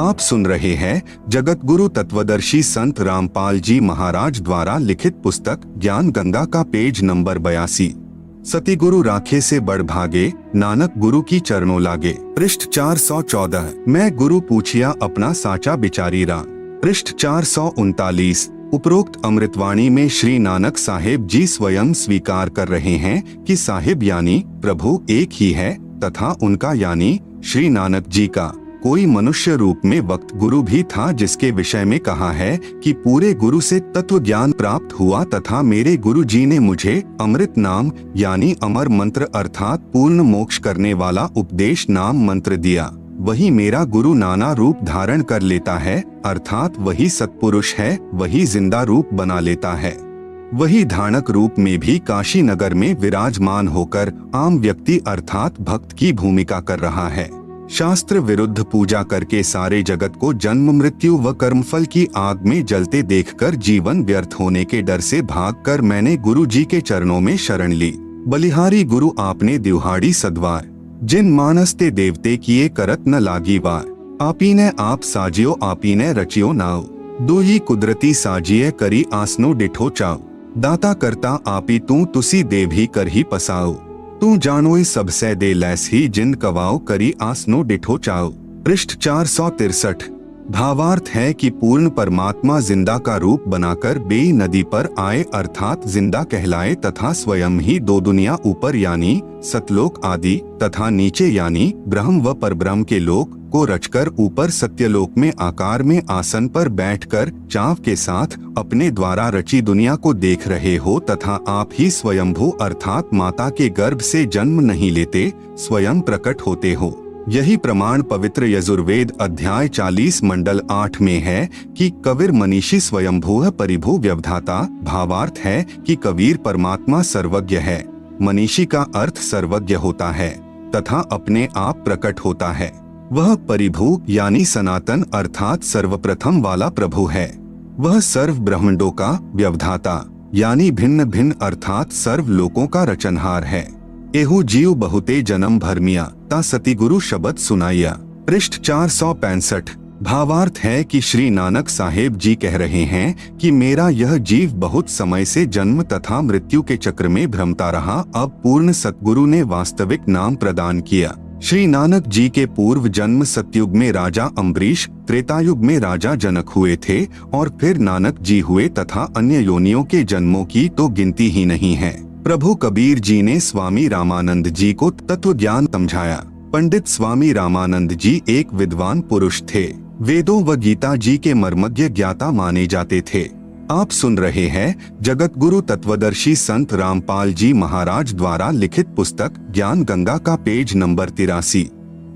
आप सुन रहे हैं जगत गुरु तत्वदर्शी संत रामपाल जी महाराज द्वारा लिखित पुस्तक ज्ञान गंगा का पेज नंबर 82। सतिगुरु राखे से बढ़ भागे, नानक गुरु की चरणों लागे। पृष्ठ 414। मैं गुरु पूछिया अपना साचा बिचारी रा। पृष्ठ 439। उपरोक्त अमृतवाणी में श्री नानक साहेब जी स्वयं स्वीकार कर रहे हैं कि साहिब यानी प्रभु एक ही है तथा उनका यानी श्री नानक जी का कोई मनुष्य रूप में वक्त गुरु भी था, जिसके विषय में कहा है कि पूरे गुरु से तत्व ज्ञान प्राप्त हुआ तथा मेरे गुरु जी ने मुझे अमृत नाम यानी अमर मंत्र अर्थात पूर्ण मोक्ष करने वाला उपदेश नाम मंत्र दिया। वही मेरा गुरु नाना रूप धारण कर लेता है, अर्थात वही सत्पुरुष है, वही जिंदा रूप बना लेता है। वही धानक रूप में भी काशी नगर में विराजमान होकर आम व्यक्ति अर्थात भक्त की भूमिका कर रहा है। शास्त्र विरुद्ध पूजा करके सारे जगत को जन्म मृत्यु व कर्मफल की आग में जलते देखकर जीवन व्यर्थ होने के डर से भागकर मैंने गुरु जी के चरणों में शरण ली। बलिहारी गुरु आपने दिवहाड़ी सद्वार, जिन मानस ते देवते किए करत न लागी वार। आपी ने आप साजियो आपी ने रचियो नाव, दो ही कुदरती साजिए करी आसनो डिठो चाव। दाता करता आपी तू तुसी देव ही कर ही पसाओ, तू जानोई सबसे दे लैस ही जिन कवाओ करी आसनो डिठो चाओ। पृष्ठ 463। भावार्थ है कि पूर्ण परमात्मा जिंदा का रूप बनाकर बेई नदी पर आए अर्थात जिंदा कहलाए तथा स्वयं ही दो दुनिया ऊपर यानी सतलोक आदि तथा नीचे यानी ब्रह्म व परब्रह्म के लोक को रचकर ऊपर सत्यलोक में आकार में आसन पर बैठकर चाव के साथ अपने द्वारा रची दुनिया को देख रहे हो तथा आप ही स्वयंभू अर्थात माता के गर्भ से जन्म नहीं लेते, स्वयं प्रकट होते हो। यही प्रमाण पवित्र यजुर्वेद अध्याय 40 मंडल 8 में है कि कबीर मनीषी स्वयंभू परिभू व्यवधाता। भावार्थ है कि कबीर परमात्मा सर्वज्ञ है। मनीषी का अर्थ सर्वज्ञ होता है तथा अपने आप प्रकट होता है। वह परिभू यानी सनातन अर्थात सर्वप्रथम वाला प्रभु है। वह सर्व ब्रह्मांडों का व्यवधाता यानी भिन्न भिन्न अर्थात सर्व लोकों का रचनहार है। एहू जीव बहुते जन्म भरमिया ता सतिगुरु शब्द सुनाइया। पृष्ठ 465। भावार्थ है कि श्री नानक साहेब जी कह रहे हैं कि मेरा यह जीव बहुत समय से जन्म तथा मृत्यु के चक्र में भ्रमता रहा, अब पूर्ण सतगुरु ने वास्तविक नाम प्रदान किया। श्री नानक जी के पूर्व जन्म सतयुग में राजा अम्बरीश, त्रेतायुग में राजा जनक हुए थे और फिर नानक जी हुए तथा अन्य योनियों के जन्मों की तो गिनती ही नहीं है। प्रभु कबीर जी ने स्वामी रामानंद जी को तत्व ज्ञान समझाया। पंडित स्वामी रामानंद जी एक विद्वान पुरुष थे। वेदों व गीता जी के मर्मज्ञ ज्ञाता माने जाते थे। आप सुन रहे हैं जगत गुरु तत्वदर्शी संत रामपाल जी महाराज द्वारा लिखित पुस्तक ज्ञान गंगा का पेज नंबर 83।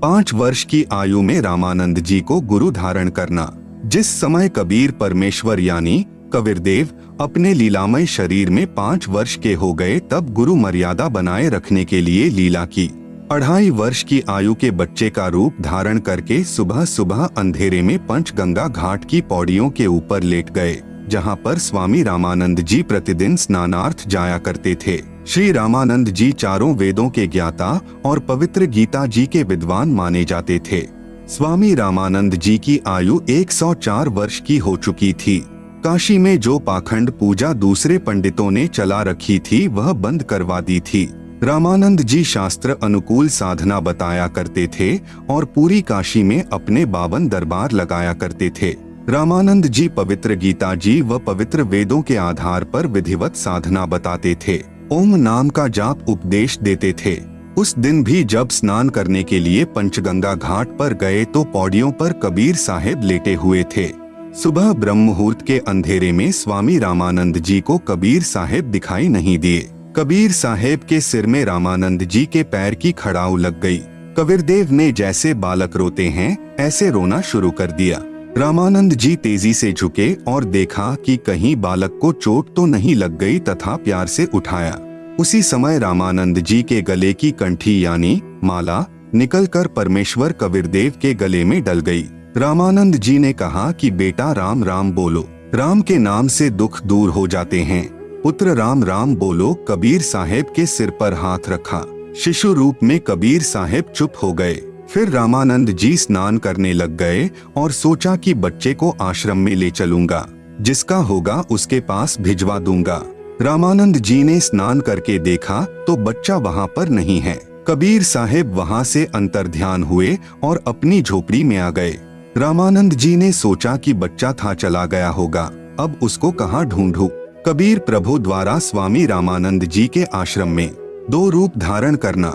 5 वर्ष की आयु में रामानंद जी को गुरु धारण करना। जिस समय कबीर परमेश्वर यानी कबीरदेव अपने लीलामय शरीर में 5 वर्ष के हो गए, तब गुरु मर्यादा बनाए रखने के लिए लीला की। 2.5 वर्ष की आयु के बच्चे का रूप धारण करके सुबह सुबह अंधेरे में पंचगंगा घाट की पौड़ियों के ऊपर लेट गए, जहां पर स्वामी रामानंद जी प्रतिदिन स्नानार्थ जाया करते थे। श्री रामानंद जी चारों वेदों के ज्ञाता और पवित्र गीता जी के विद्वान माने जाते थे। स्वामी रामानंद जी की आयु 104 वर्ष की हो चुकी थी। काशी में जो पाखंड पूजा दूसरे पंडितों ने चला रखी थी वह बंद करवा दी थी। रामानंद जी शास्त्र अनुकूल साधना बताया करते थे और पूरी काशी में अपने 52 दरबार लगाया करते थे। रामानंद जी पवित्र गीता जी व पवित्र वेदों के आधार पर विधिवत साधना बताते थे। ओम नाम का जाप उपदेश देते थे। उस दिन भी जब स्नान करने के लिए पंचगंगा घाट पर गए तो पौड़ियों पर कबीर साहेब लेटे हुए थे। सुबह ब्रह्म मुहूर्त के अंधेरे में स्वामी रामानंद जी को कबीर साहेब दिखाई नहीं दिए। कबीर साहेब के सिर में रामानंद जी के पैर की खड़ाऊ लग गई। कबीरदेव ने जैसे बालक रोते हैं ऐसे रोना शुरू कर दिया। रामानंद जी तेजी से झुके और देखा कि कहीं बालक को चोट तो नहीं लग गई तथा प्यार से उठाया। उसी समय रामानंद जी के गले की कंठी यानी माला निकलकर परमेश्वर कबीरदेव के गले में डल गई। रामानंद जी ने कहा कि बेटा राम राम बोलो, राम के नाम से दुख दूर हो जाते हैं। पुत्र राम राम बोलो। कबीर साहेब के सिर पर हाथ रखा। शिशु रूप में कबीर साहेब चुप हो गए। फिर रामानंद जी स्नान करने लग गए और सोचा कि बच्चे को आश्रम में ले चलूंगा, जिसका होगा उसके पास भिजवा दूंगा। रामानंद जी ने स्नान करके देखा तो बच्चा वहाँ पर नहीं है। कबीर साहब वहाँ से अंतर्ध्यान हुए और अपनी झोपड़ी में आ गए। रामानंद जी ने सोचा कि बच्चा था चला गया होगा, अब उसको कहाँ ढूंढूं? कबीर प्रभु द्वारा स्वामी रामानंद जी के आश्रम में 2 रूप धारण करना।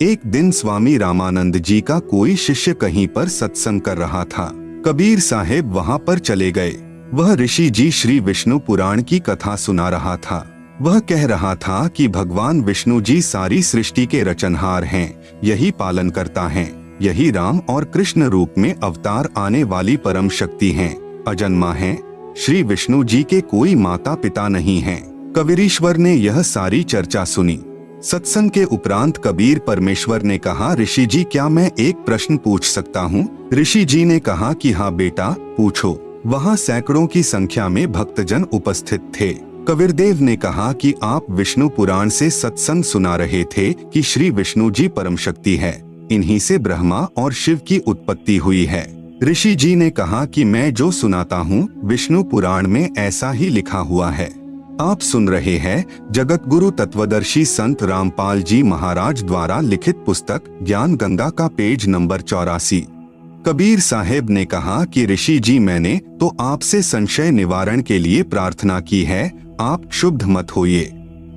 एक दिन स्वामी रामानंद जी का कोई शिष्य कहीं पर सत्संग कर रहा था। कबीर साहब वहाँ पर चले गए। वह ऋषि जी श्री विष्णु पुराण की कथा सुना रहा था। वह कह रहा था कि भगवान विष्णु जी सारी सृष्टि के रचनहार हैं, यही पालन करता हैं, यही राम और कृष्ण रूप में अवतार आने वाली परम शक्ति हैं, अजन्मा हैं। श्री विष्णु जी के कोई माता पिता नहीं हैं। कबीरेश्वर ने यह सारी चर्चा सुनी। सत्संग के उपरांत कबीर परमेश्वर ने कहा, ऋषि जी क्या मैं एक प्रश्न पूछ सकता हूँ? ऋषि जी ने कहा कि हाँ बेटा पूछो। वहाँ सैकड़ों की संख्या में भक्तजन उपस्थित थे। कबीरदेव ने कहा कि आप विष्णु पुराण से सत्संग सुना रहे थे कि श्री विष्णु जी परम शक्ति है, इन्हीं से ब्रह्मा और शिव की उत्पत्ति हुई है। ऋषि जी ने कहा कि मैं जो सुनाता हूँ विष्णु पुराण में ऐसा ही लिखा हुआ है। आप सुन रहे हैं जगत गुरु तत्वदर्शी संत रामपाल जी महाराज द्वारा लिखित पुस्तक ज्ञान गंगा का पेज नंबर 84। कबीर साहेब ने कहा कि ऋषि जी मैंने तो आपसे संशय निवारण के लिए प्रार्थना की है, आप क्षुब्ध मत होइए।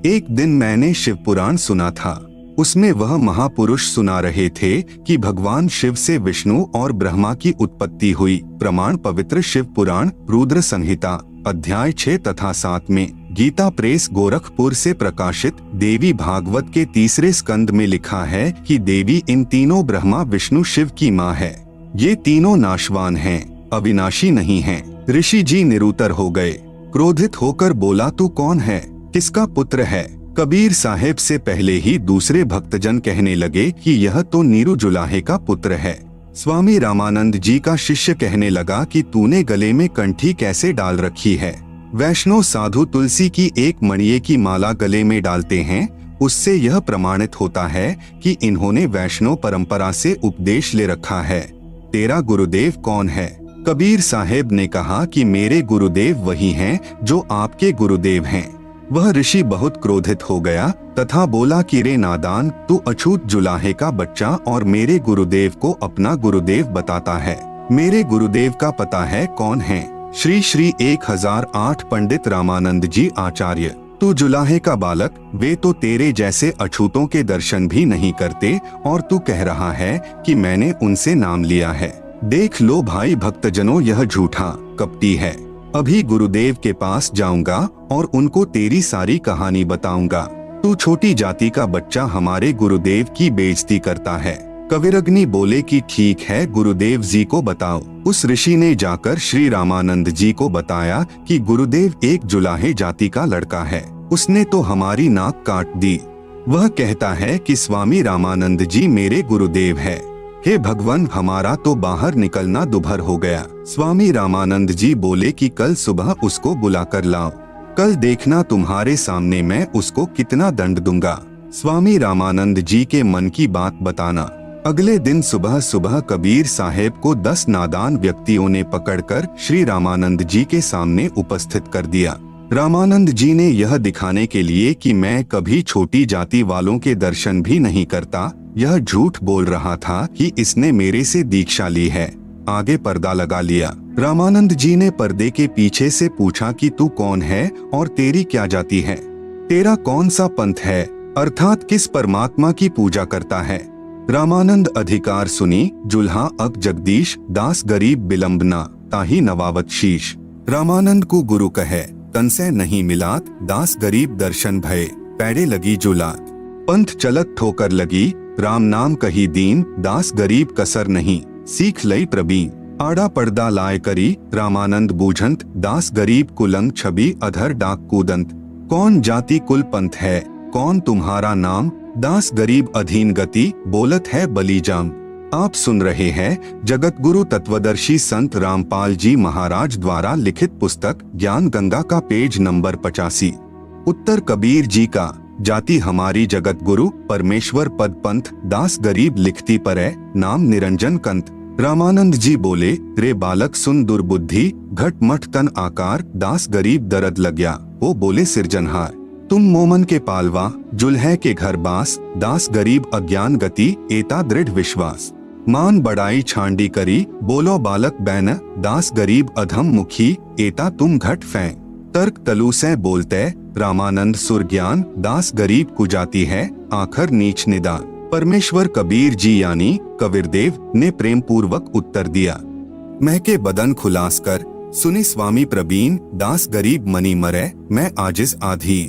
एक दिन मैंने शिव पुराण सुना था। उसमें वह महापुरुष सुना रहे थे कि भगवान शिव से विष्णु और ब्रह्मा की उत्पत्ति हुई। प्रमाण पवित्र शिव पुराण रुद्र संहिता अध्याय 6 तथा 7 में, गीता प्रेस गोरखपुर से प्रकाशित देवी भागवत के 3 स्कंद में लिखा है कि देवी इन तीनों ब्रह्मा विष्णु शिव की माँ है। ये तीनों नाशवान हैं, अविनाशी नहीं हैं। ऋषि जी निरुत्तर हो गए। क्रोधित होकर बोला, तू कौन है, किसका पुत्र है? कबीर साहेब से पहले ही दूसरे भक्तजन कहने लगे कि यह तो नीरू जुलाहे का पुत्र है। स्वामी रामानंद जी का शिष्य कहने लगा कि तूने गले में कंठी कैसे डाल रखी है? वैष्णव साधु तुलसी की एक मणिये की माला गले में डालते हैं, उससे यह प्रमाणित होता है कि इन्होंने वैष्णव परंपरा से उपदेश ले रखा है। तेरा गुरुदेव कौन है? कबीर साहेब ने कहा कि मेरे गुरुदेव वही हैं जो आपके गुरुदेव हैं। वह ऋषि बहुत क्रोधित हो गया तथा बोला कि रे नादान, तू अछूत जुलाहे का बच्चा और मेरे गुरुदेव को अपना गुरुदेव बताता है। मेरे गुरुदेव का पता है कौन है? श्री श्री 1008 पंडित रामानंद जी आचार्य। तू जुलाहे का बालक, वे तो तेरे जैसे अछूतों के दर्शन भी नहीं करते और तू कह रहा है कि मैंने उनसे नाम लिया है। देख लो भाई भक्तजनों, यह झूठा कपटी है। अभी गुरुदेव के पास जाऊंगा और उनको तेरी सारी कहानी बताऊंगा। तू छोटी जाति का बच्चा हमारे गुरुदेव की बेइज्जती करता है। कविरग्नि बोले कि ठीक है, गुरुदेव जी को बताओ। उस ऋषि ने जाकर श्री रामानंद जी को बताया कि गुरुदेव एक जुलाहे जाति का लड़का है, उसने तो हमारी नाक काट दी। वह कहता है कि स्वामी रामानंद जी मेरे गुरुदेव है। हे भगवान, हमारा तो बाहर निकलना दुभर हो गया। स्वामी रामानंद जी बोले कि कल सुबह उसको बुला कर लाओ, कल देखना तुम्हारे सामने मैं उसको कितना दंड दूंगा। स्वामी रामानंद जी के मन की बात बताना। अगले दिन सुबह सुबह कबीर साहेब को 10 नादान व्यक्तियों ने पकड़कर श्री रामानंद जी के सामने उपस्थित कर दिया। रामानंद जी ने यह दिखाने के लिए कि मैं कभी छोटी जाति वालों के दर्शन भी नहीं करता, यह झूठ बोल रहा था कि इसने मेरे से दीक्षा ली है, आगे पर्दा लगा लिया। रामानंद जी ने पर्दे के पीछे से पूछा कि तू कौन है और तेरी क्या जाति है, तेरा कौन सा पंथ है, अर्थात किस परमात्मा की पूजा करता है। रामानंद अधिकार सुनी, जुल्हा अक जगदीश दास गरीब बिलम्बना ताही नवावत शीश। रामानंद को गुरु कहे तन से नहीं मिलात, दास गरीब दर्शन भय पैरे लगी जुलात। पंथ चलत ठोकर लगी, राम नाम कही दीन, दास गरीब कसर नहीं सीख लई प्रबीन। आड़ा पर्दा लाए करी, रामानंद बूझंत, दास गरीब कुलंग छवि अधर डाक कूदंत। कौन जाति कुल पंथ है, कौन तुम्हारा नाम, दास गरीब अधीन गति, बोलत है बलीजाम। आप सुन रहे हैं जगत गुरु तत्वदर्शी संत रामपाल जी महाराज द्वारा लिखित पुस्तक ज्ञान गंगा का पेज नंबर 85। उत्तर कबीर जी का, जाति हमारी जगत गुरु परमेश्वर पद पंथ दास गरीब लिखती पर है नाम निरंजन कंत। रामानंद जी बोले, रे बालक सुन दुर्बुद्धि घट मठ तन आकार दास गरीब दर्द लग्या। वो बोले सिरजनहार तुम मोमन के पालवा जुल्हे के घर बास दास गरीब अज्ञान गति एता दृढ़ विश्वास। मान बड़ाई छांडी करी बोलो बालक बैन दास गरीब अधम मुखी एता तुम घट फें। तर्क तलु से बोलते रामानंद सुर ज्ञान दास गरीब कुजाती है आखर नीच निदान। परमेश्वर कबीर जी यानी कबीरदेव ने प्रेम पूर्वक उत्तर दिया। महके बदन खुलास कर सुनी स्वामी प्रवीण दास गरीब मनी मरे मैं आजिज आधी।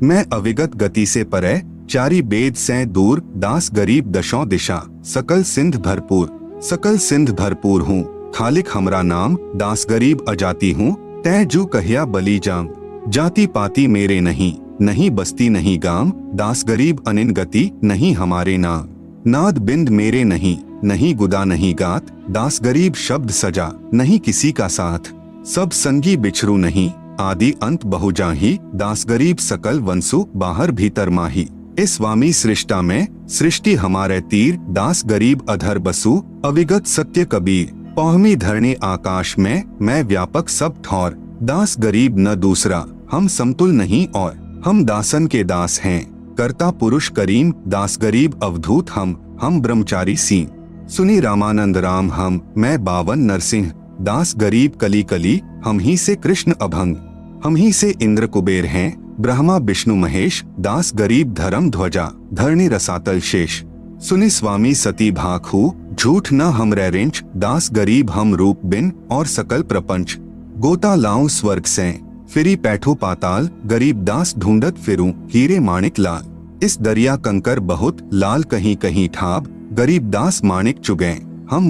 मैं अविगत गति से परे चारी बेद से दूर दास गरीब दशों दिशा सकल सिंध भरपूर हूँ खालिक हमरा नाम दास गरीब अजाती हूँ तै जू कहिया बली जाम। जाति पाति मेरे नहीं बस्ती नहीं गाम दास गरीब अनिन गति नहीं हमारे नाम। नाद बिंद मेरे नहीं गुदा नहीं गात दास गरीब शब्द सजा नहीं किसी का साथ। सब संगी बिछरू नहीं आदि अंत बहुजाही दास गरीब सकल वंसु बाहर भीतर माही। इस स्वामी सृष्टा में सृष्टि हमारे तीर दास गरीब अधर बसु अविगत सत्य कबीर। पौहमी धरणी आकाश में मैं व्यापक सब ठौर दास गरीब न दूसरा हम समतुल नहीं और हम दासन के दास हैं कर्ता पुरुष करीम दास गरीब अवधूत हम ब्रह्मचारी सीं। सुनी रामानंद राम हम मैं बावन नरसिंह दास गरीब कली कली हम ही से कृष्ण अभंग। हम ही से इंद्र कुबेर हैं ब्रह्मा विष्णु महेश दास गरीब धर्म ध्वजा धरणी रसातल शेष। सुनी स्वामी सती भाखू झूठ न हम रेंच दास गरीब हम रूप बिन और सकल प्रपंच। गोता लाऊं स्वर्ग से फिरी पैठो पाताल गरीब दास ढूंढत फिरूं हीरे माणिक लाल। इस दरिया कंकर बहुत लाल कहीं कहीं ठाब गरीब दास माणिक चुगे हम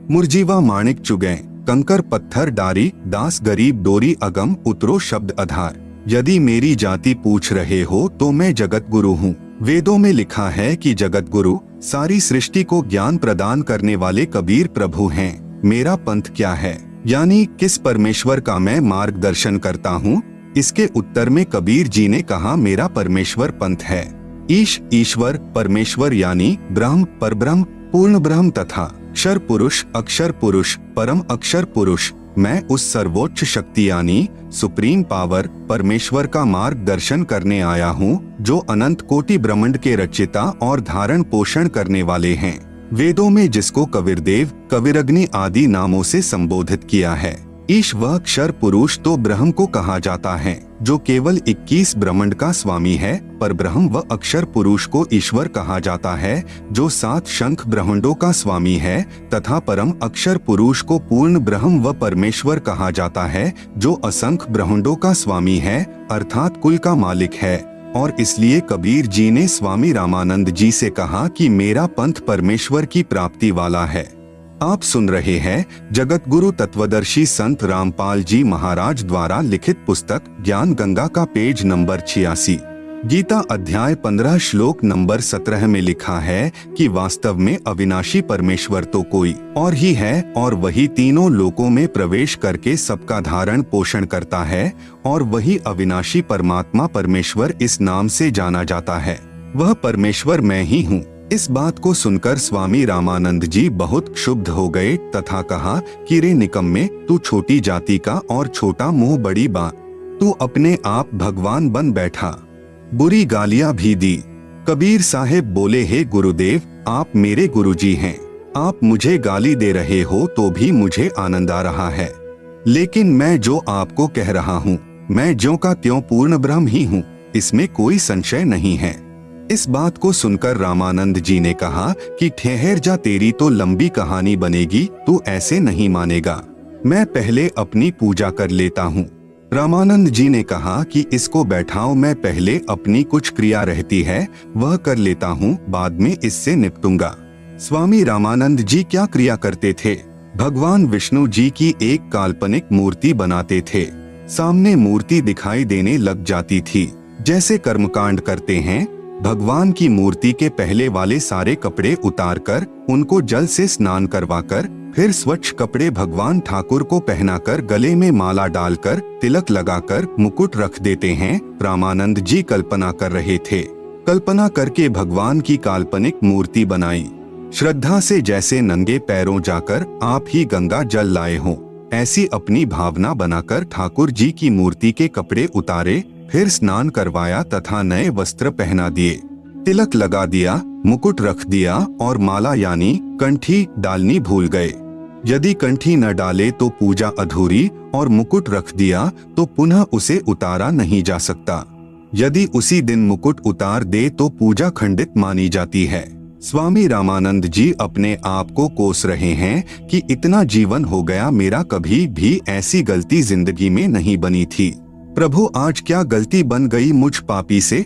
मुरजीवा माणिक चुगे कंकर पत्थर डारी दास गरीब डोरी अगम उतरो शब्द आधार। यदि मेरी जाति पूछ रहे हो तो मैं जगत गुरु हूँ। वेदों में लिखा है कि जगत गुरु सारी सृष्टि को ज्ञान प्रदान करने वाले कबीर प्रभु हैं। मेरा पंथ क्या है यानी किस परमेश्वर का मैं मार्गदर्शन करता हूँ। इसके उत्तर में कबीर जी ने कहा मेरा परमेश्वर पंथ है। ईश्वर परमेश्वर यानी ब्रह्म परब्रह्म पूर्ण ब्रह्म तथा अक्षर पुरुष परम अक्षर पुरुष। मैं उस सर्वोच्च शक्ति यानी सुप्रीम पावर परमेश्वर का मार्गदर्शन करने आया हूँ जो अनंत कोटि ब्रह्मांड के रचयिता और धारण पोषण करने वाले हैं। वेदों में जिसको कबीरदेव कबीरग्नि आदि नामों से संबोधित किया है। ईश व अक्षर पुरुष तो ब्रह्म को कहा जाता है जो केवल 21 ब्रह्मांड का स्वामी है। पर ब्रह्म व अक्षर पुरुष को ईश्वर कहा जाता है जो 7 शंख ब्रह्मांडों का स्वामी है तथा परम अक्षर पुरुष को पूर्ण ब्रह्म व परमेश्वर कहा जाता है जो असंख्य ब्रह्मांडों का स्वामी है अर्थात कुल का मालिक है। और इसलिए कबीर जी ने स्वामी रामानंद जी से कहा कि मेरा पंथ परमेश्वर की प्राप्ति वाला है। आप सुन रहे हैं जगत गुरु तत्वदर्शी संत रामपाल जी महाराज द्वारा लिखित पुस्तक ज्ञान गंगा का पेज नंबर 86। गीता अध्याय 15 श्लोक नंबर 17 में लिखा है कि वास्तव में अविनाशी परमेश्वर तो कोई और ही है और वही तीनों लोकों में प्रवेश करके सबका धारण पोषण करता है और वही अविनाशी परमात्मा परमेश्वर इस नाम से जाना जाता है। वह परमेश्वर मैं ही हूँ। इस बात को सुनकर स्वामी रामानंद जी बहुत क्षुब्ध हो गए तथा कहा कि रे निकम्मे तू छोटी जाति का और छोटा मुंह बड़ी बात, तू अपने आप भगवान बन बैठा। बुरी गालियां भी दी। कबीर साहेब बोले हे गुरुदेव आप मेरे गुरुजी हैं, आप मुझे गाली दे रहे हो तो भी मुझे आनंद आ रहा है, लेकिन मैं जो आपको कह रहा हूँ मैं ज्यों का त्यों पूर्ण ब्रह्म ही हूँ, इसमें कोई संशय नहीं है। इस बात को सुनकर रामानंद जी ने कहा कि ठहर जा, तेरी तो लंबी कहानी बनेगी, तू ऐसे नहीं मानेगा, मैं पहले अपनी पूजा कर लेता हूँ। रामानंद जी ने कहा कि इसको बैठाओ, मैं पहले अपनी कुछ क्रिया रहती है वह कर लेता हूँ, बाद में इससे निपटूंगा। स्वामी रामानंद जी क्या क्रिया करते थे? भगवान विष्णु जी की एक काल्पनिक मूर्ति बनाते थे। सामने मूर्ति दिखाई देने लग जाती थी। जैसे कर्मकांड करते हैं, भगवान की मूर्ति के पहले वाले सारे कपड़े उतारकर उनको जल से स्नान करवाकर फिर स्वच्छ कपड़े भगवान ठाकुर को पहनाकर गले में माला डालकर तिलक लगाकर मुकुट रख देते हैं। रामानंद जी कल्पना कर रहे थे। कल्पना करके भगवान की काल्पनिक मूर्ति बनाई। श्रद्धा से जैसे नंगे पैरों जाकर आप ही गंगा जल लाए हों, ऐसी अपनी भावना बनाकर ठाकुर जी की मूर्ति के कपड़े उतारे, फिर स्नान करवाया तथा नए वस्त्र पहना दिए, तिलक लगा दिया, मुकुट रख दिया और माला यानी कंठी डालनी भूल गए। यदि कंठी न डाले तो पूजा अधूरी और मुकुट रख दिया तो पुनः उसे उतारा नहीं जा सकता। यदि उसी दिन मुकुट उतार दे तो पूजा खंडित मानी जाती है। स्वामी रामानंद जी अपने आप को कोस रहे हैं कि इतना जीवन हो गया, मेरा कभी भी ऐसी गलती जिंदगी में नहीं बनी थी। प्रभु आज क्या गलती बन गई मुझ पापी से?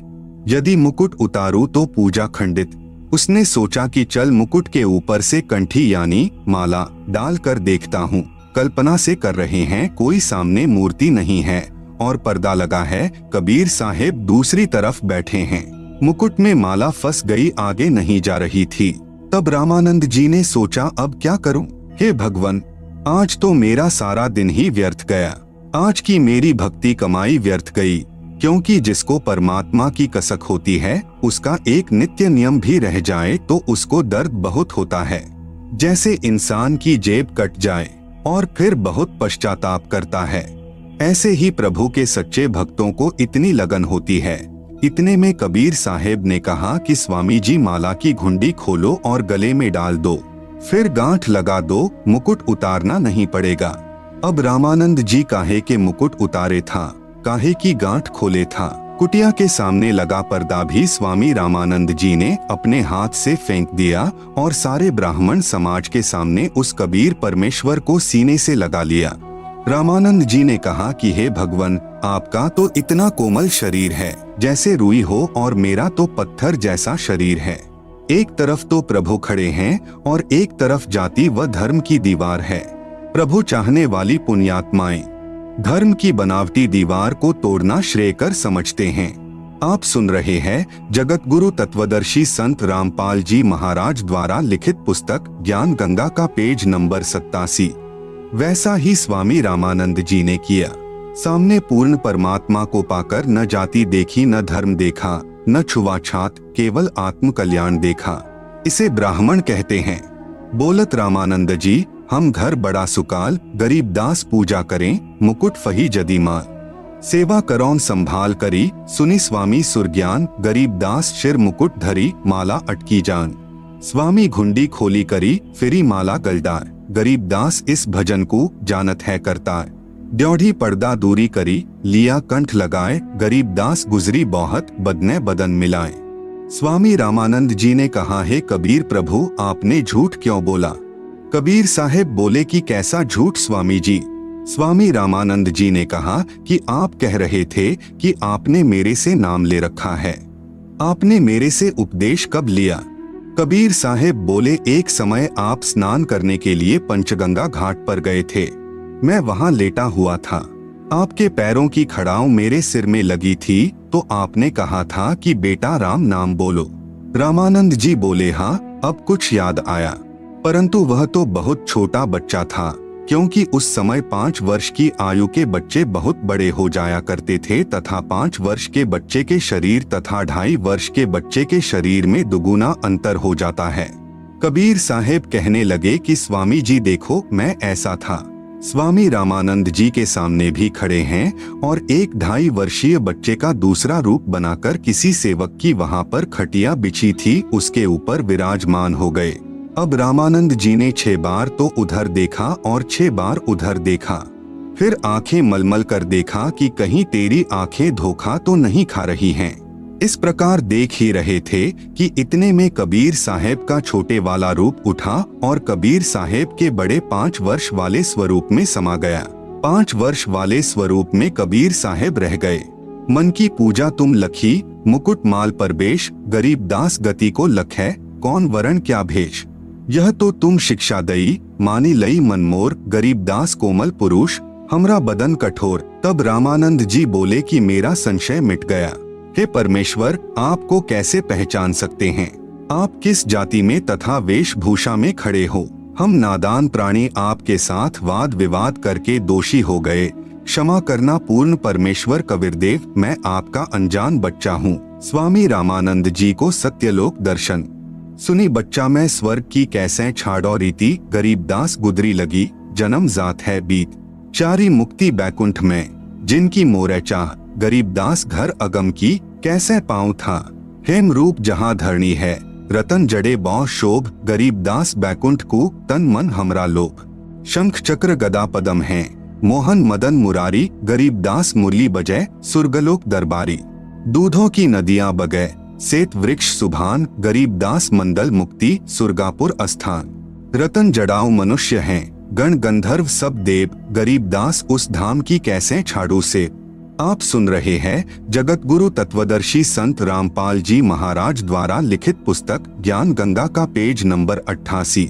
यदि मुकुट उतारूं तो पूजा खंडित। उसने सोचा कि चल मुकुट के ऊपर से कंठी यानी माला डाल कर देखता हूँ। कल्पना से कर रहे हैं, कोई सामने मूर्ति नहीं है और पर्दा लगा है। कबीर साहेब दूसरी तरफ बैठे हैं। मुकुट में माला फंस गई, आगे नहीं जा रही थी। तब रामानंद जी ने सोचा, अब क्या करूं? हे भगवान, आज तो मेरा सारा दिन ही व्यर्थ गया। आज की मेरी भक्ति कमाई व्यर्थ गई, क्योंकि जिसको परमात्मा की कसक होती है उसका एक नित्य नियम भी रह जाए तो उसको दर्द बहुत होता है। जैसे इंसान की जेब कट जाए और फिर बहुत पश्चाताप करता है, ऐसे ही प्रभु के सच्चे भक्तों को इतनी लगन होती है। इतने में कबीर साहेब ने कहा कि स्वामी जी माला की घुंडी खोलो और गले में डाल दो, फिर गांठ लगा दो, मुकुट उतारना नहीं पड़ेगा। अब रामानंद जी काहे के मुकुट उतारे था, काहे की गांठ खोले था। कुटिया के सामने लगा पर्दा भी स्वामी रामानंद जी ने अपने हाथ से फेंक दिया और सारे ब्राह्मण समाज के सामने उस कबीर परमेश्वर को सीने से लगा लिया। रामानंद जी ने कहा कि हे भगवान, आपका तो इतना कोमल शरीर है जैसे रुई हो और मेरा तो पत्थर जैसा शरीर है। एक तरफ तो प्रभु खड़े हैं और एक तरफ जाति व धर्म की दीवार है। प्रभु चाहने वाली पुण्यात्माएं धर्म की बनावटी दीवार को तोड़ना श्रेयकर समझते हैं। आप सुन रहे हैं जगत गुरु तत्वदर्शी संत रामपाल जी महाराज द्वारा लिखित पुस्तक ज्ञान गंगा का पेज नंबर 87। वैसा ही स्वामी रामानंद जी ने किया। सामने पूर्ण परमात्मा को पाकर न जाति देखी, न धर्म देखा, न छुआछात, केवल आत्म कल्याण देखा। इसे ब्राह्मण कहते हैं। बोलत रामानंद जी, हम घर बड़ा सुकाल, गरीब दास पूजा करें, मुकुट फही जदी मार। सेवा करौन संभाल करी, सुनी स्वामी सुरज्ञान, गरीब दास शिर मुकुट धरी, माला अटकी जान। स्वामी घुंडी खोली करी, फिरी माला गलडार, गरीब दास इस भजन को जानत है करतार। ड्योढ़ी पर्दा दूरी करी, लिया कंठ लगाए, गरीब दास गुजरी बहुत, बदने बदन मिलाए। स्वामी रामानंद जी ने कहा, हे कबीर प्रभु, आपने झूठ क्यों बोला? कबीर साहेब बोले कि कैसा झूठ स्वामी जी? स्वामी रामानंद जी ने कहा कि आप कह रहे थे कि आपने मेरे से नाम ले रखा है। आपने मेरे से उपदेश कब लिया? कबीर साहेब बोले, एक समय आप स्नान करने के लिए पंचगंगा घाट पर गए थे। मैं वहां लेटा हुआ था। आपके पैरों की खड़ाऊ मेरे सिर में लगी थी तो आपने कहा था कि बेटा राम नाम बोलो। रामानंद जी बोले, हाँ, अब कुछ याद आया, परंतु वह तो बहुत छोटा बच्चा था, क्योंकि उस समय 5 वर्ष की आयु के बच्चे बहुत बड़े हो जाया करते थे तथा 5 वर्ष के बच्चे के शरीर तथा 2.5 वर्ष के बच्चे के शरीर में दुगुना अंतर हो जाता है। कबीर साहेब कहने लगे कि स्वामी जी देखो, मैं ऐसा था। स्वामी रामानंद जी के सामने भी खड़े हैं और एक 2.5 वर्षीय बच्चे का दूसरा रूप बनाकर किसी सेवक की वहां पर खटिया बिछी थी उसके ऊपर विराजमान हो गए। अब रामानंद जी ने 6 बार तो उधर देखा और 6 बार उधर देखा, फिर आंखें मलमल कर देखा कि कहीं तेरी आंखें धोखा तो नहीं खा रही हैं। इस प्रकार देख ही रहे थे कि इतने में कबीर साहेब का छोटे वाला रूप उठा और कबीर साहेब के बड़े 5 वर्ष वाले स्वरूप में समा गया। 5 वर्ष वाले स्वरूप में कबीर साहेब रह गए। मन की पूजा तुम लखी, मुकुट माल पर बेश, गरीब दास गति को लखै, कौन वरण क्या भेष। यह तो तुम शिक्षा दई, मानी लई मन मोर, गरीब दास कोमल पुरुष, हमरा बदन कठोर। तब रामानंद जी बोले कि मेरा संशय मिट गया। हे परमेश्वर, आपको कैसे पहचान सकते हैं? आप किस जाति में तथा वेशभूषा में खड़े हो? हम नादान प्राणी आपके साथ वाद विवाद करके दोषी हो गए, क्षमा करना पूर्ण परमेश्वर कबीरदेव, मैं आपका अनजान बच्चा हूँ। स्वामी रामानंद जी को सत्यलोक दर्शन। सुनी बच्चा मैं स्वर्ग की कैसे छाड़ो रीति, गरीबदास गुदरी लगी जन्म जात है बीत। चारी मुक्ति बैकुंठ में जिनकी मोरे चाह, गरीबदास घर अगम की कैसे पाऊं था। हेम रूप जहाँ धरणी है, रतन जड़े बौ शोभ, गरीबदास बैकुंठ को तन मन हमरा लोभ। शंख चक्र गदा पदम है, मोहन मदन मुरारी, गरीबदास मुरली बजय सुरगलोक दरबारी। दूधों की नदियां बगै सेत वृक्ष सुभान, गरीबदास मंडल मुक्ति सुरगापुर अस्थान। रतन जड़ाऊ मनुष्य हैं, गण गंधर्व सब देव, गरीबदास उस धाम की कैसे छाड़ू से। आप सुन रहे हैं जगत गुरु तत्वदर्शी संत रामपाल जी महाराज द्वारा लिखित पुस्तक ज्ञान गंगा का पेज नंबर 88।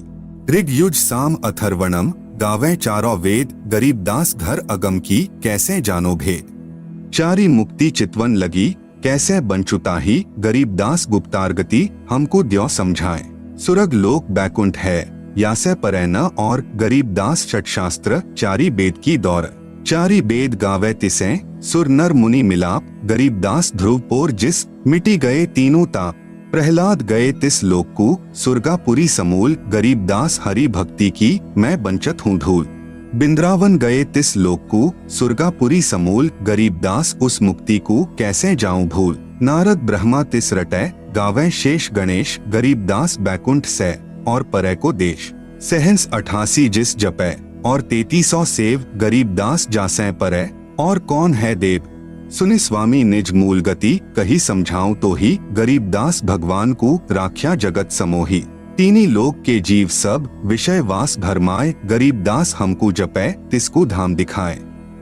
ऋग युज साम अथर्वणम, गावे चारों वेद, गरीबदास घर अगम की कैसे जानो भेद। चारी मुक्ति चितवन लगी कैसे बंचुता ही, गरीबदास गुप्तारगति हमको द्यो समझाए। सुरग लोक बैकुंठ है यासे परै न और, गरीबदास षटशास्त्र चारी वेद की दौर। चारी वेद गावे तिसे सुर नर मुनि मिलाप, गरीबदास ध्रुवपोर जिस मिटी गए तीनों ताप। प्रहलाद गए तिस लोक को सुरगापुरी समूल, गरीबदास हरि भक्ति की मैं बंचत हूँ धूल। बिंद्रावन गए तिस लोक को सुरगापुरी समूल, गरीबदास उस मुक्ति को कैसे जाऊं भूल। नारद ब्रह्मा तिस रटै गावे शेष गणेश, गरीबदास बैकुंठ से और परै को देश। सहंस 88 जिस जपै और 3300 सेव, गरीबदास जासै परै और कौन है देव। सुनि स्वामी निज मूल गति कही समझाऊं तो ही, गरीबदास भगवान को राख्या जगत समोही। तीनी लोक के जीव सब विषय वास भरमाए, गरीबदास हमको जपै तिसको धाम दिखाए।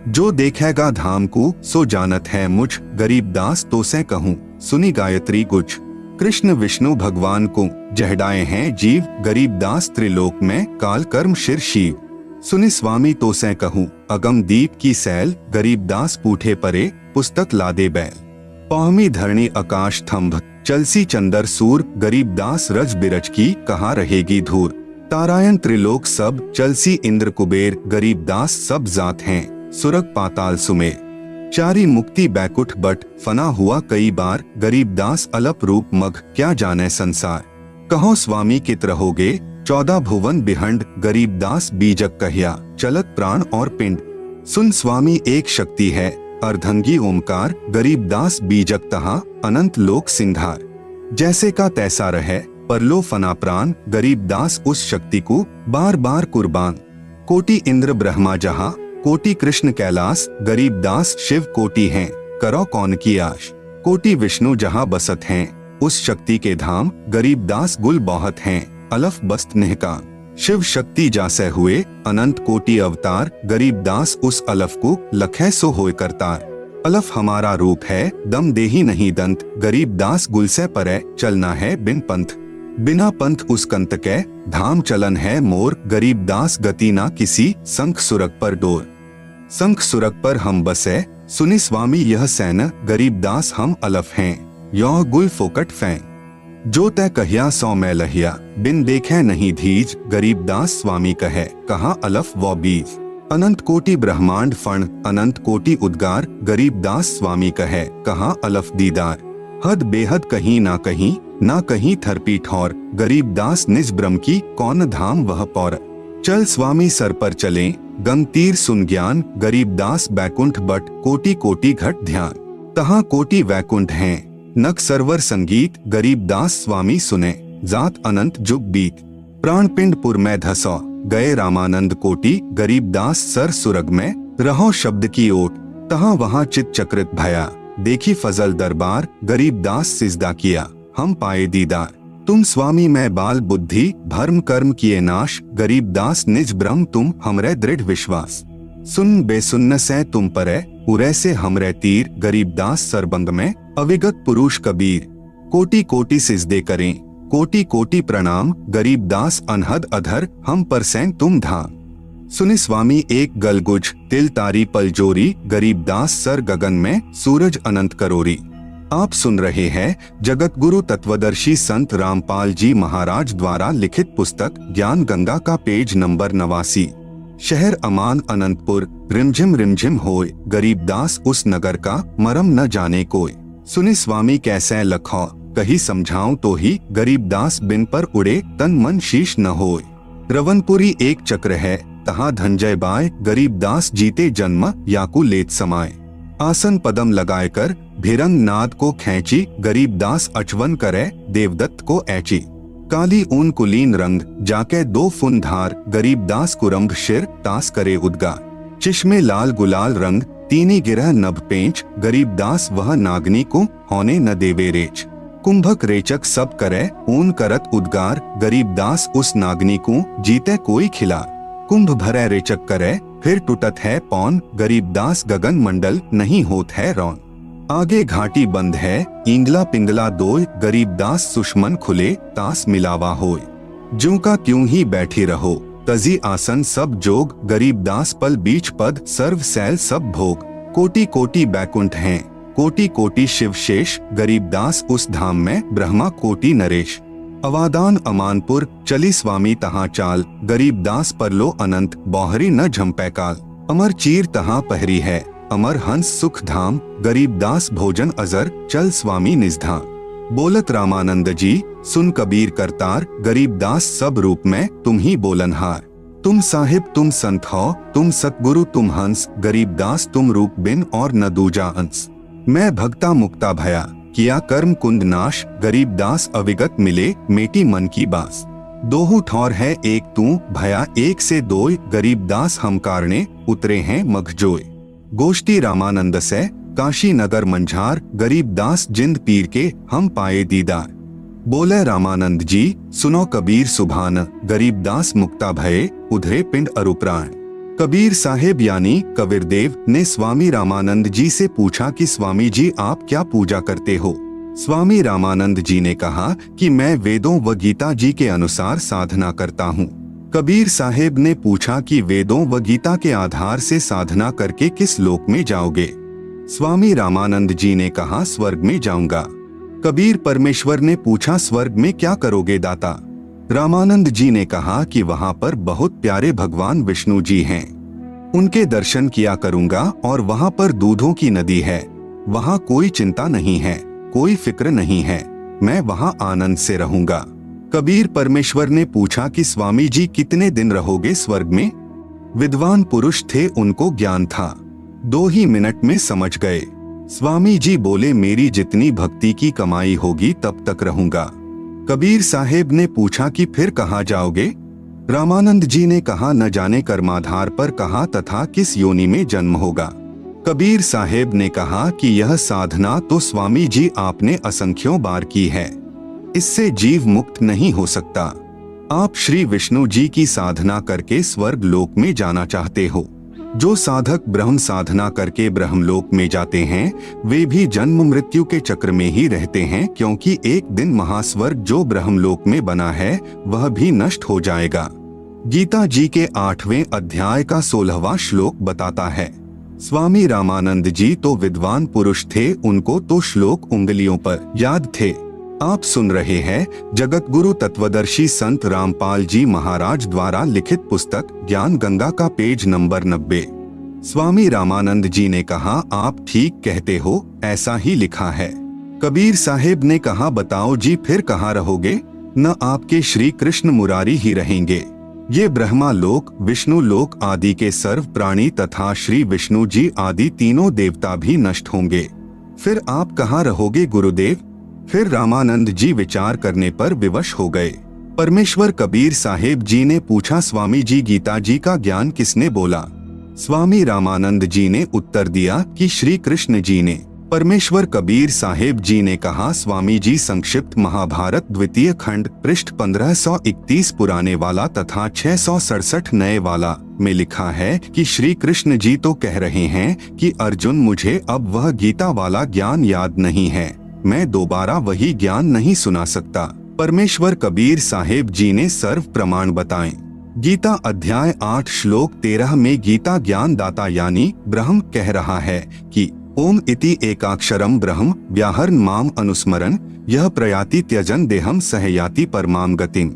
जो देखेगा धाम को सो जानत है मुझ, गरीबदास तो से कहूँ सुनी गायत्री गुज। कृष्ण विष्णु भगवान को जहडाए हैं जीव, गरीबदास त्रिलोक में काल कर्म शिर शिव। सुनि स्वामी तो से कहूँ अगम दीप की सैल, गरीबदास पूठे परे पुस्तक लादे बैल। पौहमी धरणी आकाश थंभ चलसी चंदर सूर, गरीबदास रज बिरज की कहाँ रहेगी धूर। तारायण त्रिलोक सब चलसी इंद्र कुबेर, गरीबदास सब जात हैं सुरग पाताल सुमेर। चारी मुक्ति बैकुंठ बट फना हुआ कई बार, गरीबदास अलप रूप मग क्या जाने संसार। कहो स्वामी कित रहोगे 14 भुवन बिहंड, गरीबदास बीजक कहिया चलत प्राण और पिंड। सुन स्वामी एक शक्ति है अर्धंगी ओमकार, गरीबदास बीजक तहा अनंत लोक सिंघार। जैसे का तैसा रहे परलो फना प्राण, गरीबदास उस शक्ति को बार बार कुर्बान। कोटि इंद्र ब्रह्मा जहाँ, कोटि कृष्ण कैलाश, गरीबदास शिव कोटि हैं करो कौन की आश। कोटि विष्णु जहाँ बसत हैं उस शक्ति के धाम, गरीबदास गुल बहुत हैं अलफ बस्त निहकाम। शिव शक्ति जासे हुए अनंत कोटि अवतार, गरीबदास उस अलफ को लखै सो होए करतार। अलफ हमारा रूप है दम देही नहीं दंत, गरीबदास गुल से परे चलना है बिन पंथ। बिना पंथ उस कंत के धाम चलन है मोर, गरीबदास गति ना किसी संख सुरग पर डोर। संख सुरग पर हम बसे सुनि स्वामी यह सैन, गरीबदास हम अलफ हैं यह गुल फोकट फैं। जो तय कहिया सौ मैं लहिया, बिन देखे नहीं धीज, गरीबदास स्वामी कहे कहाँ अलफ वो बीज। अनंत कोटि ब्रह्मांड फण अनंत कोटि उद्गार, गरीबदास स्वामी कहे कहाँ अलफ दीदार। हद बेहद कहीं ना कहीं थरपी ठौर, गरीबदास निज ब्रह्म की कौन धाम वह पौर। चल स्वामी सर पर चले गंग तीर सुन ज्ञान, गरीबदास बैकुंठ बट कोटि कोटि घट ध्यान। तहाँ कोटि वैकुंठ हैं नक सरवर संगीत, गरीबदास स्वामी सुने जात अनंत जुग बीत। प्राण पिंडपुर में धसो गए रामानंद कोटि, गरीबदास सर सुरग में रहो शब्द की ओट। तहाँ वहाँ चित चक्रित भया देखी फजल दरबार, गरीबदास सिजदा किया हम पाए दीदार। तुम स्वामी मैं बाल बुद्धि भर्म कर्म किए नाश, गरीबदास निज ब्रह्म तुम हमरे दृढ़ विश्वास। सुन बेसुन्न से तुम परे उरे से हमरे तीर, गरीबदास सरबंग में अविगत पुरुष कबीर। कोटि कोटि सिजदे करें कोटि कोटि प्रणाम, गरीबदास अनहद अधर हम पर सैन तुम धाम। सुनि स्वामी एक गलगुज तिल तारी पलजोरी, गरीबदास सर गगन में सूरज अनंत करोरी। आप सुन रहे हैं जगत गुरु तत्वदर्शी संत रामपाल जी महाराज द्वारा लिखित पुस्तक ज्ञान गंगा का पेज नंबर 89। शहर अमान अनंतपुर, रिमझिम होय, गरीबदास उस नगर का मरम न जाने कोय। सुनि स्वामी कैसे लखो, कही समझाऊं तो ही, गरीबदास बिन पर उड़े तन मन शीश न होय। रवनपुरी एक चक्र है, तहाँ धनजय बाय, गरीबदास जीते जन्म याकू लेत समाय। आसन पदम लगाए कर भिरंग नाद को खैंची, गरीबदास अचवन करे देवदत्त को ऐची। काली ऊन कुलीन रंग जाके 2 फुन धार, गरीबदास कुरम्भ शिर तास करे उद्गार। चिश्मे लाल गुलाल रंग तीनी गिरह नभ पेंच, गरीबदास वह नागनी को होने न देवे रेच। कुंभक रेचक सब करे ऊन करत उद्गार, गरीबदास उस नागनी को जीते कोई खिलार। कुंभ भरे रेचक करे फिर टूटत है पौन, गरीबदास गगन मंडल नहीं होत है रौन। आगे घाटी बंद है इंगला पिंगला दोय, गरीबदास सुषमन खुले तास मिलावा होय। ज्यों का त्यों ही बैठी रहो तजी आसन सब जोग, गरीबदास पल बीच पद सर्व सैल सब भोग। कोटि कोटि बैकुंठ हैं कोटि कोटि शिव शेष, गरीबदास उस धाम में ब्रह्मा कोटि नरेश। अवादान अमानपुर चली स्वामी तहाँ चाल, गरीबदास परलो अनंत बौहरी न झम्पै काल। अमर चीर तहाँ पहरी है अमर हंस सुख धाम, गरीबदास भोजन अजर चल स्वामी निजधाम। बोलत रामानंद जी सुन कबीर करतार, गरीबदास सब रूप में तुम ही बोलनहार। तुम साहिब तुम संत हो तुम सतगुरु तुम हंस, गरीबदास तुम रूप बिन और न दूजा अंश। मैं भक्ता मुक्ता भया किया कर्म कुंद नाश, गरीबदास अविगत मिले मेटी मन की बास। दोहु ठौर है एक तू भया एक से दोय, गरीबदास हम कारणे उतरे हैं मखजोय। गोष्ठी रामानंद से काशी नगर मंझार, गरीबदास जिंद पीर के हम पाए दीदार। बोले रामानंद जी सुनो कबीर सुभान, गरीबदास मुक्ता भये उधरे पिंड अरुप्राण। कबीर साहेब यानी कबीरदेव ने स्वामी रामानंद जी से पूछा कि स्वामी जी आप क्या पूजा करते हो। स्वामी रामानंद जी ने कहा कि मैं वेदों व गीता जी के अनुसार साधना करता हूँ। कबीर साहेब ने पूछा कि वेदों व गीता के आधार से साधना करके किस लोक में जाओगे। स्वामी रामानंद जी ने कहा स्वर्ग में जाऊंगा। कबीर परमेश्वर ने पूछा स्वर्ग में क्या करोगे दाता। रामानंद जी ने कहा कि वहाँ पर बहुत प्यारे भगवान विष्णु जी हैं, उनके दर्शन किया करूंगा और वहाँ पर दूधों की नदी है, वहाँ कोई चिंता नहीं है, कोई फिक्र नहीं है, मैं वहाँ आनंद से रहूंगा। कबीर परमेश्वर ने पूछा कि स्वामी जी कितने दिन रहोगे स्वर्ग में। विद्वान पुरुष थे, उनको ज्ञान था, 2 ही मिनट में समझ गए। स्वामी जी बोले मेरी जितनी भक्ति की कमाई होगी तब तक रहूंगा। कबीर साहेब ने पूछा कि फिर कहाँ जाओगे। रामानंद जी ने कहा न जाने कर्माधार पर कहाँ तथा किस योनि में जन्म होगा। कबीर साहेब ने कहा कि यह साधना तो स्वामी जी आपने असंख्यों बार की है, इससे जीव मुक्त नहीं हो सकता। आप श्री विष्णु जी की साधना करके स्वर्ग लोक में जाना चाहते हो। जो साधक ब्रह्म साधना करके ब्रह्मलोक में जाते हैं वे भी जन्म मृत्यु के चक्र में ही रहते हैं, क्योंकि एक दिन महास्वर्ग जो ब्रह्मलोक में बना है वह भी नष्ट हो जाएगा। गीता जी के 8वें अध्याय का 16वां श्लोक बताता है। स्वामी रामानंद जी तो विद्वान पुरुष थे, उनको तो श्लोक उंगलियों पर याद थे। आप सुन रहे हैं जगत गुरु तत्वदर्शी संत रामपाल जी महाराज द्वारा लिखित पुस्तक ज्ञान गंगा का पेज नंबर 90। स्वामी रामानंद जी ने कहा आप ठीक कहते हो, ऐसा ही लिखा है। कबीर साहेब ने कहा बताओ जी फिर कहाँ रहोगे। न आपके श्री कृष्ण मुरारी ही रहेंगे, ये ब्रह्मा लोक विष्णु लोक आदि के सर्व प्राणी तथा श्री विष्णु जी आदि तीनों देवता भी नष्ट होंगे, फिर आप कहाँ रहोगे गुरुदेव। फिर रामानंद जी विचार करने पर विवश हो गए। परमेश्वर कबीर साहेब जी ने पूछा स्वामी जी गीता जी का ज्ञान किसने बोला। स्वामी रामानंद जी ने उत्तर दिया कि श्री कृष्ण जी ने। परमेश्वर कबीर साहेब जी ने कहा स्वामी जी संक्षिप्त महाभारत द्वितीय खंड पृष्ठ 1531 पुराने वाला तथा 667 नए वाला में लिखा है कि श्री कृष्ण जी तो कह रहे हैं कि अर्जुन मुझे अब वह गीता वाला ज्ञान याद नहीं है, मैं दोबारा वही ज्ञान नहीं सुना सकता। परमेश्वर कबीर साहेब जी ने सर्व प्रमाण बताएं। गीता अध्याय 8 श्लोक 13 में गीता ज्ञान दाता यानी ब्रह्म कह रहा है कि ओम इति एकाक्षरम ब्रह्म व्याहरण माम अनुस्मरण यह प्रयाति त्यजन देहम सहयाति परमाम गतिम।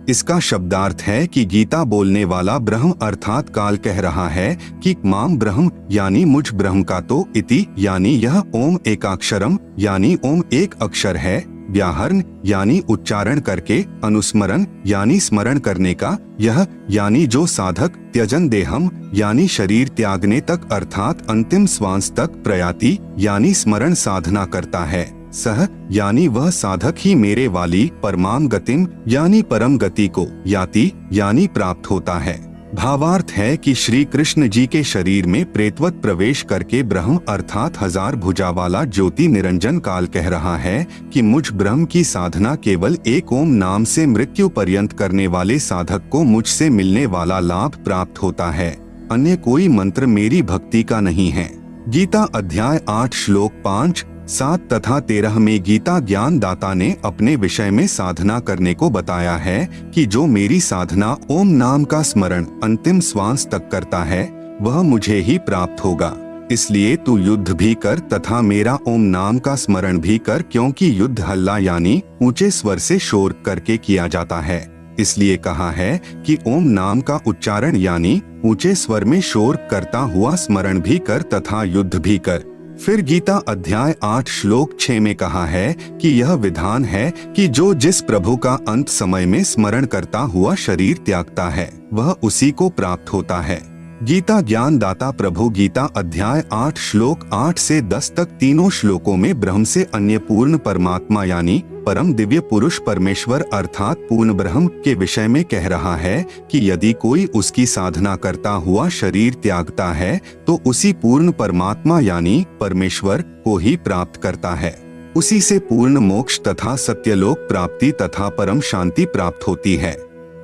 इसका शब्दार्थ है कि गीता बोलने वाला ब्रह्म अर्थात काल कह रहा है कि माम ब्रह्म यानी मुझ ब्रह्म का तो इति यानी यह ओम एकाक्षरम यानी ओम एक अक्षर है, व्याहरण यानी उच्चारण करके, अनुस्मरण यानी स्मरण करने का, यह यानी जो साधक, त्यजन देहम यानी शरीर त्यागने तक अर्थात अंतिम श्वास तक, प्रयाति यानी स्मरण साधना करता है, सह यानी वह साधक ही मेरे वाली, परमाम गतिम यानी परम गति को, याति यानी प्राप्त होता है। भावार्थ है कि श्री कृष्ण जी के शरीर में प्रेतवत प्रवेश करके ब्रह्म अर्थात हजार भुजा वाला ज्योति निरंजन काल कह रहा है कि मुझ ब्रह्म की साधना केवल एक ओम नाम से मृत्यु पर्यंत करने वाले साधक को मुझसे मिलने वाला लाभ प्राप्त होता है, अन्य कोई मंत्र मेरी भक्ति का नहीं है। गीता अध्याय 8 श्लोक 5, 7 तथा 13 में गीता ज्ञान दाता ने अपने विषय में साधना करने को बताया है कि जो मेरी साधना ओम नाम का स्मरण अंतिम श्वास तक करता है वह मुझे ही प्राप्त होगा। इसलिए तू युद्ध भी कर तथा मेरा ओम नाम का स्मरण भी कर, क्योंकि युद्ध हल्ला यानी ऊंचे स्वर से शोर करके किया जाता है। इसलिए कहा है कि ओम नाम का उच्चारण यानी ऊंचे स्वर में शोर करता हुआ स्मरण भी कर तथा युद्ध भी कर। फिर गीता अध्याय 8 श्लोक 6 में कहा है कि यह विधान है कि जो जिस प्रभु का अंत समय में स्मरण करता हुआ शरीर त्यागता है वह उसी को प्राप्त होता है। गीता ज्ञान दाता प्रभु गीता अध्याय 8 श्लोक 8 से 10 तक तीनों श्लोकों में ब्रह्म से अन्य पूर्ण परमात्मा यानी परम दिव्य पुरुष परमेश्वर अर्थात पूर्ण ब्रह्म के विषय में कह रहा है कि यदि कोई उसकी साधना करता हुआ शरीर त्यागता है तो उसी पूर्ण परमात्मा यानी परमेश्वर को ही प्राप्त करता है। उसी से पूर्ण मोक्ष तथा सत्यलोक प्राप्ति तथा परम शांति प्राप्त होती है।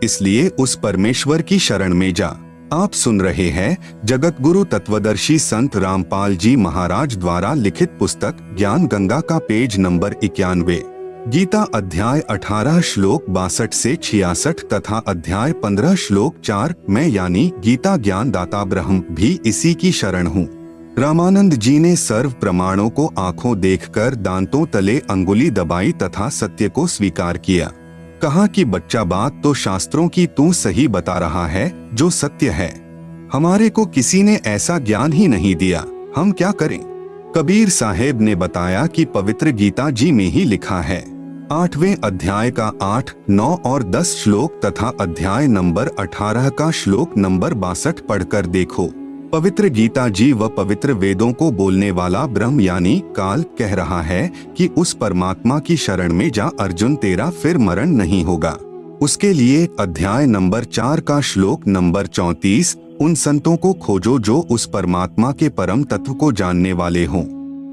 इसलिए उस परमेश्वर की शरण में जा। आप सुन रहे हैं जगत गुरु तत्वदर्शी संत रामपाल जी महाराज द्वारा लिखित पुस्तक ज्ञान गंगा का पेज नंबर 91। गीता अध्याय 18 श्लोक 62 से 66 तथा अध्याय 15 श्लोक 4 मैं यानी गीता ज्ञान दाता ब्रह्म भी इसी की शरण हूँ। रामानंद जी ने सर्व प्रमाणों को आंखों देखकर दांतों तले अंगुली दबाई तथा सत्य को स्वीकार किया। कहा कि बच्चा बात तो शास्त्रों की तू सही बता रहा है जो सत्य है, हमारे को किसी ने ऐसा ज्ञान ही नहीं दिया, हम क्या करें। कबीर साहेब ने बताया कि पवित्र गीता जी में ही लिखा है। 8वें अध्याय का 8, 9 और 10 श्लोक तथा अध्याय नंबर 18 का श्लोक नंबर 62 पढ़कर देखो। पवित्र गीता जी व पवित्र वेदों को बोलने वाला ब्रह्म यानी काल कह रहा है कि उस परमात्मा की शरण में जा अर्जुन, तेरा फिर मरण नहीं होगा। उसके लिए अध्याय नंबर 4 का श्लोक नंबर 34 उन संतों को खोजो जो उस परमात्मा के परम तत्व को जानने वाले हों,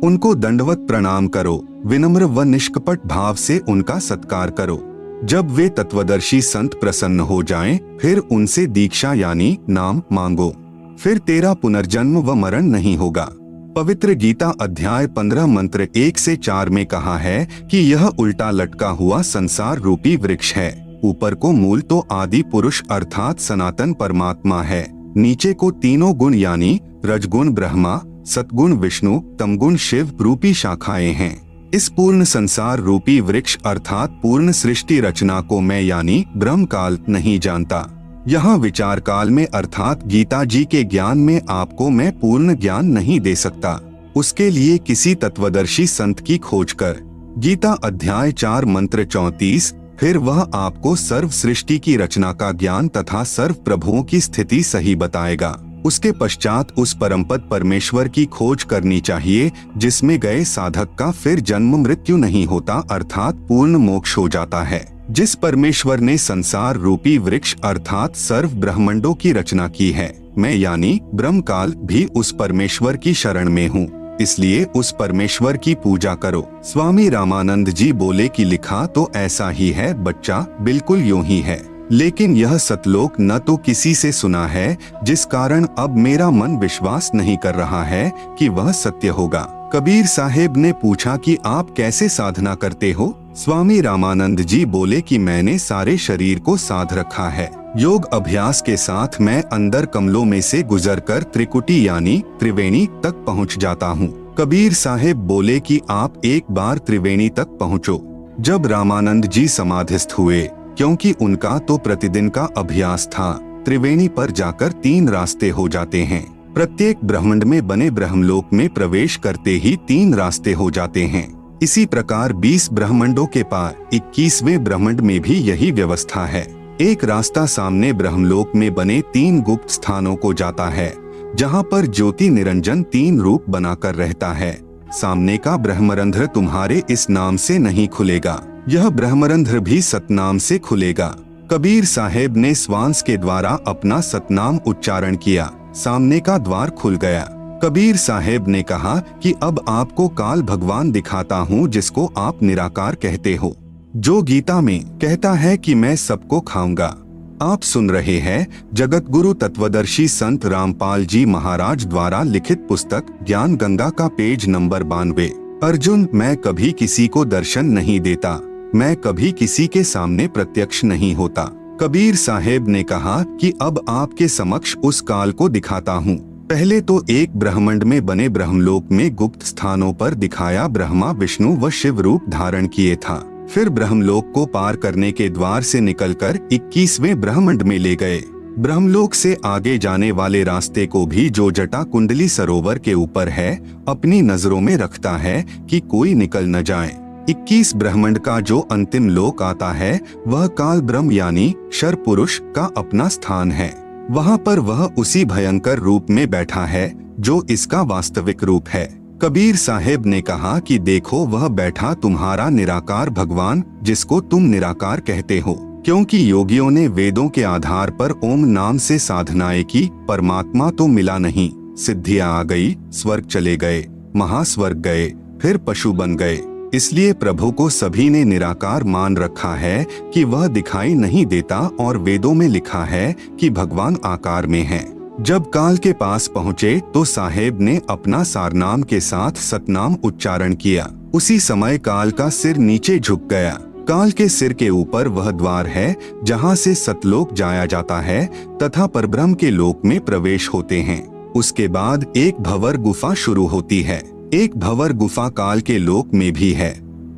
उनको दंडवत प्रणाम करो, विनम्र व निष्कपट भाव से उनका सत्कार करो। जब वे तत्वदर्शी संत प्रसन्न हो जाएं, फिर उनसे दीक्षा यानी नाम मांगो, फिर तेरा पुनर्जन्म व मरण नहीं होगा। पवित्र गीता अध्याय 15 मंत्र 1 से 4 में कहा है कि यह उल्टा लटका हुआ संसार रूपी वृक्ष है। ऊपर को मूल तो आदि पुरुष अर्थात सनातन परमात्मा है, नीचे को तीनों गुण यानी रजगुण ब्रह्मा, सतगुण विष्णु, तमगुण शिव रूपी शाखाएं हैं। इस पूर्ण संसार रूपी वृक्ष अर्थात पूर्ण सृष्टि रचना को मैं यानी ब्रह्म काल नहीं जानता। यहाँ विचार काल में अर्थात गीता जी के ज्ञान में आपको मैं पूर्ण ज्ञान नहीं दे सकता। उसके लिए किसी तत्वदर्शी संत की खोज कर। गीता अध्याय 4 मंत्र 34 फिर वह आपको सर्व सृष्टि की रचना का ज्ञान तथा सर्व प्रभुओं की स्थिति सही बताएगा। उसके पश्चात उस परमपद परमेश्वर की खोज करनी चाहिए जिसमें गए साधक का फिर जन्म मृत्यु नहीं होता अर्थात पूर्ण मोक्ष हो जाता है। जिस परमेश्वर ने संसार रूपी वृक्ष अर्थात सर्व ब्रह्मांडों की रचना की है, मैं यानी ब्रह्म काल भी उस परमेश्वर की शरण में हूँ, इसलिए उस परमेश्वर की पूजा करो। स्वामी रामानंद जी बोले कि लिखा तो ऐसा ही है बच्चा, बिल्कुल यूं ही है, लेकिन यह सतलोक न तो किसी से सुना है, जिस कारण अब मेरा मन विश्वास नहीं कर रहा है कि वह सत्य होगा। कबीर साहेब ने पूछा कि आप कैसे साधना करते हो? स्वामी रामानंद जी बोले कि मैंने सारे शरीर को साध रखा है। योग अभ्यास के साथ मैं अंदर कमलों में से गुजरकर त्रिकुटी यानी त्रिवेणी तक पहुंच जाता हूँ। कबीर साहेब बोले कि आप एक बार त्रिवेणी तक पहुँचो। जब रामानंद जी समाधिस्थ हुए, क्योंकि उनका तो प्रतिदिन का अभ्यास था, त्रिवेणी पर जाकर 3 रास्ते हो जाते हैं। प्रत्येक ब्रह्मांड में बने ब्रह्मलोक में प्रवेश करते ही 3 रास्ते हो जाते हैं। इसी प्रकार 20 ब्रह्मांडों के पार 21वें ब्रह्मांड में भी यही व्यवस्था है। एक रास्ता सामने ब्रह्मलोक में बने 3 गुप्त स्थानों को जाता है, जहाँ पर ज्योति निरंजन 3 रूप बनाकर रहता है। सामने का ब्रह्मरंध्र तुम्हारे इस नाम से नहीं खुलेगा, यह ब्रह्मरंध्र भी सतनाम से खुलेगा। कबीर साहेब ने श्वास के द्वारा अपना सतनाम उच्चारण किया, सामने का द्वार खुल गया। कबीर साहेब ने कहा कि अब आपको काल भगवान दिखाता हूँ, जिसको आप निराकार कहते हो, जो गीता में कहता है कि मैं सबको खाऊंगा। आप सुन रहे हैं जगत गुरु तत्वदर्शी संत रामपाल जी महाराज द्वारा लिखित पुस्तक ज्ञान गंगा का पेज नंबर 92। अर्जुन, मैं कभी किसी को दर्शन नहीं देता, मैं कभी किसी के सामने प्रत्यक्ष नहीं होता। कबीर साहेब ने कहा कि अब आपके समक्ष उस काल को दिखाता हूँ। पहले तो एक ब्रह्मांड में बने ब्रह्मलोक में गुप्त स्थानों पर दिखाया, ब्रह्मा विष्णु व शिव रूप धारण किए था। फिर ब्रह्मलोक को पार करने के द्वार से निकलकर 21वें ब्रह्मांड में ले गए। ब्रह्मलोक से आगे जाने वाले रास्ते को भी, जो जटा कुंडली सरोवर के ऊपर है, अपनी नजरों में रखता है कि कोई निकल न जाए। 21 ब्रह्मांड का जो अंतिम लोक आता है, वह काल ब्रह्म यानी शर पुरुष का अपना स्थान है। वहाँ पर वह उसी भयंकर रूप में बैठा है जो इसका वास्तविक रूप है। कबीर साहेब ने कहा कि देखो, वह बैठा तुम्हारा निराकार भगवान, जिसको तुम निराकार कहते हो, क्योंकि योगियों ने वेदों के आधार पर ओम नाम से साधनाएं की, परमात्मा तो मिला नहीं, सिद्धियां आ गई, स्वर्ग चले गए, महास्वर्ग गए, फिर पशु बन गए। इसलिए प्रभु को सभी ने निराकार मान रखा है कि वह दिखाई नहीं देता, और वेदों में लिखा है कि भगवान आकार में है। जब काल के पास पहुँचे तो साहेब ने अपना सारनाम के साथ सतनाम उच्चारण किया। उसी समय काल का सिर नीचे झुक गया। काल के सिर के ऊपर वह द्वार है जहाँ से सतलोक जाया जाता है तथा परब्रह्म के लोक में प्रवेश होते हैं। उसके बाद एक भंवर गुफा शुरू होती है। एक भंवर गुफा काल के लोक में भी है।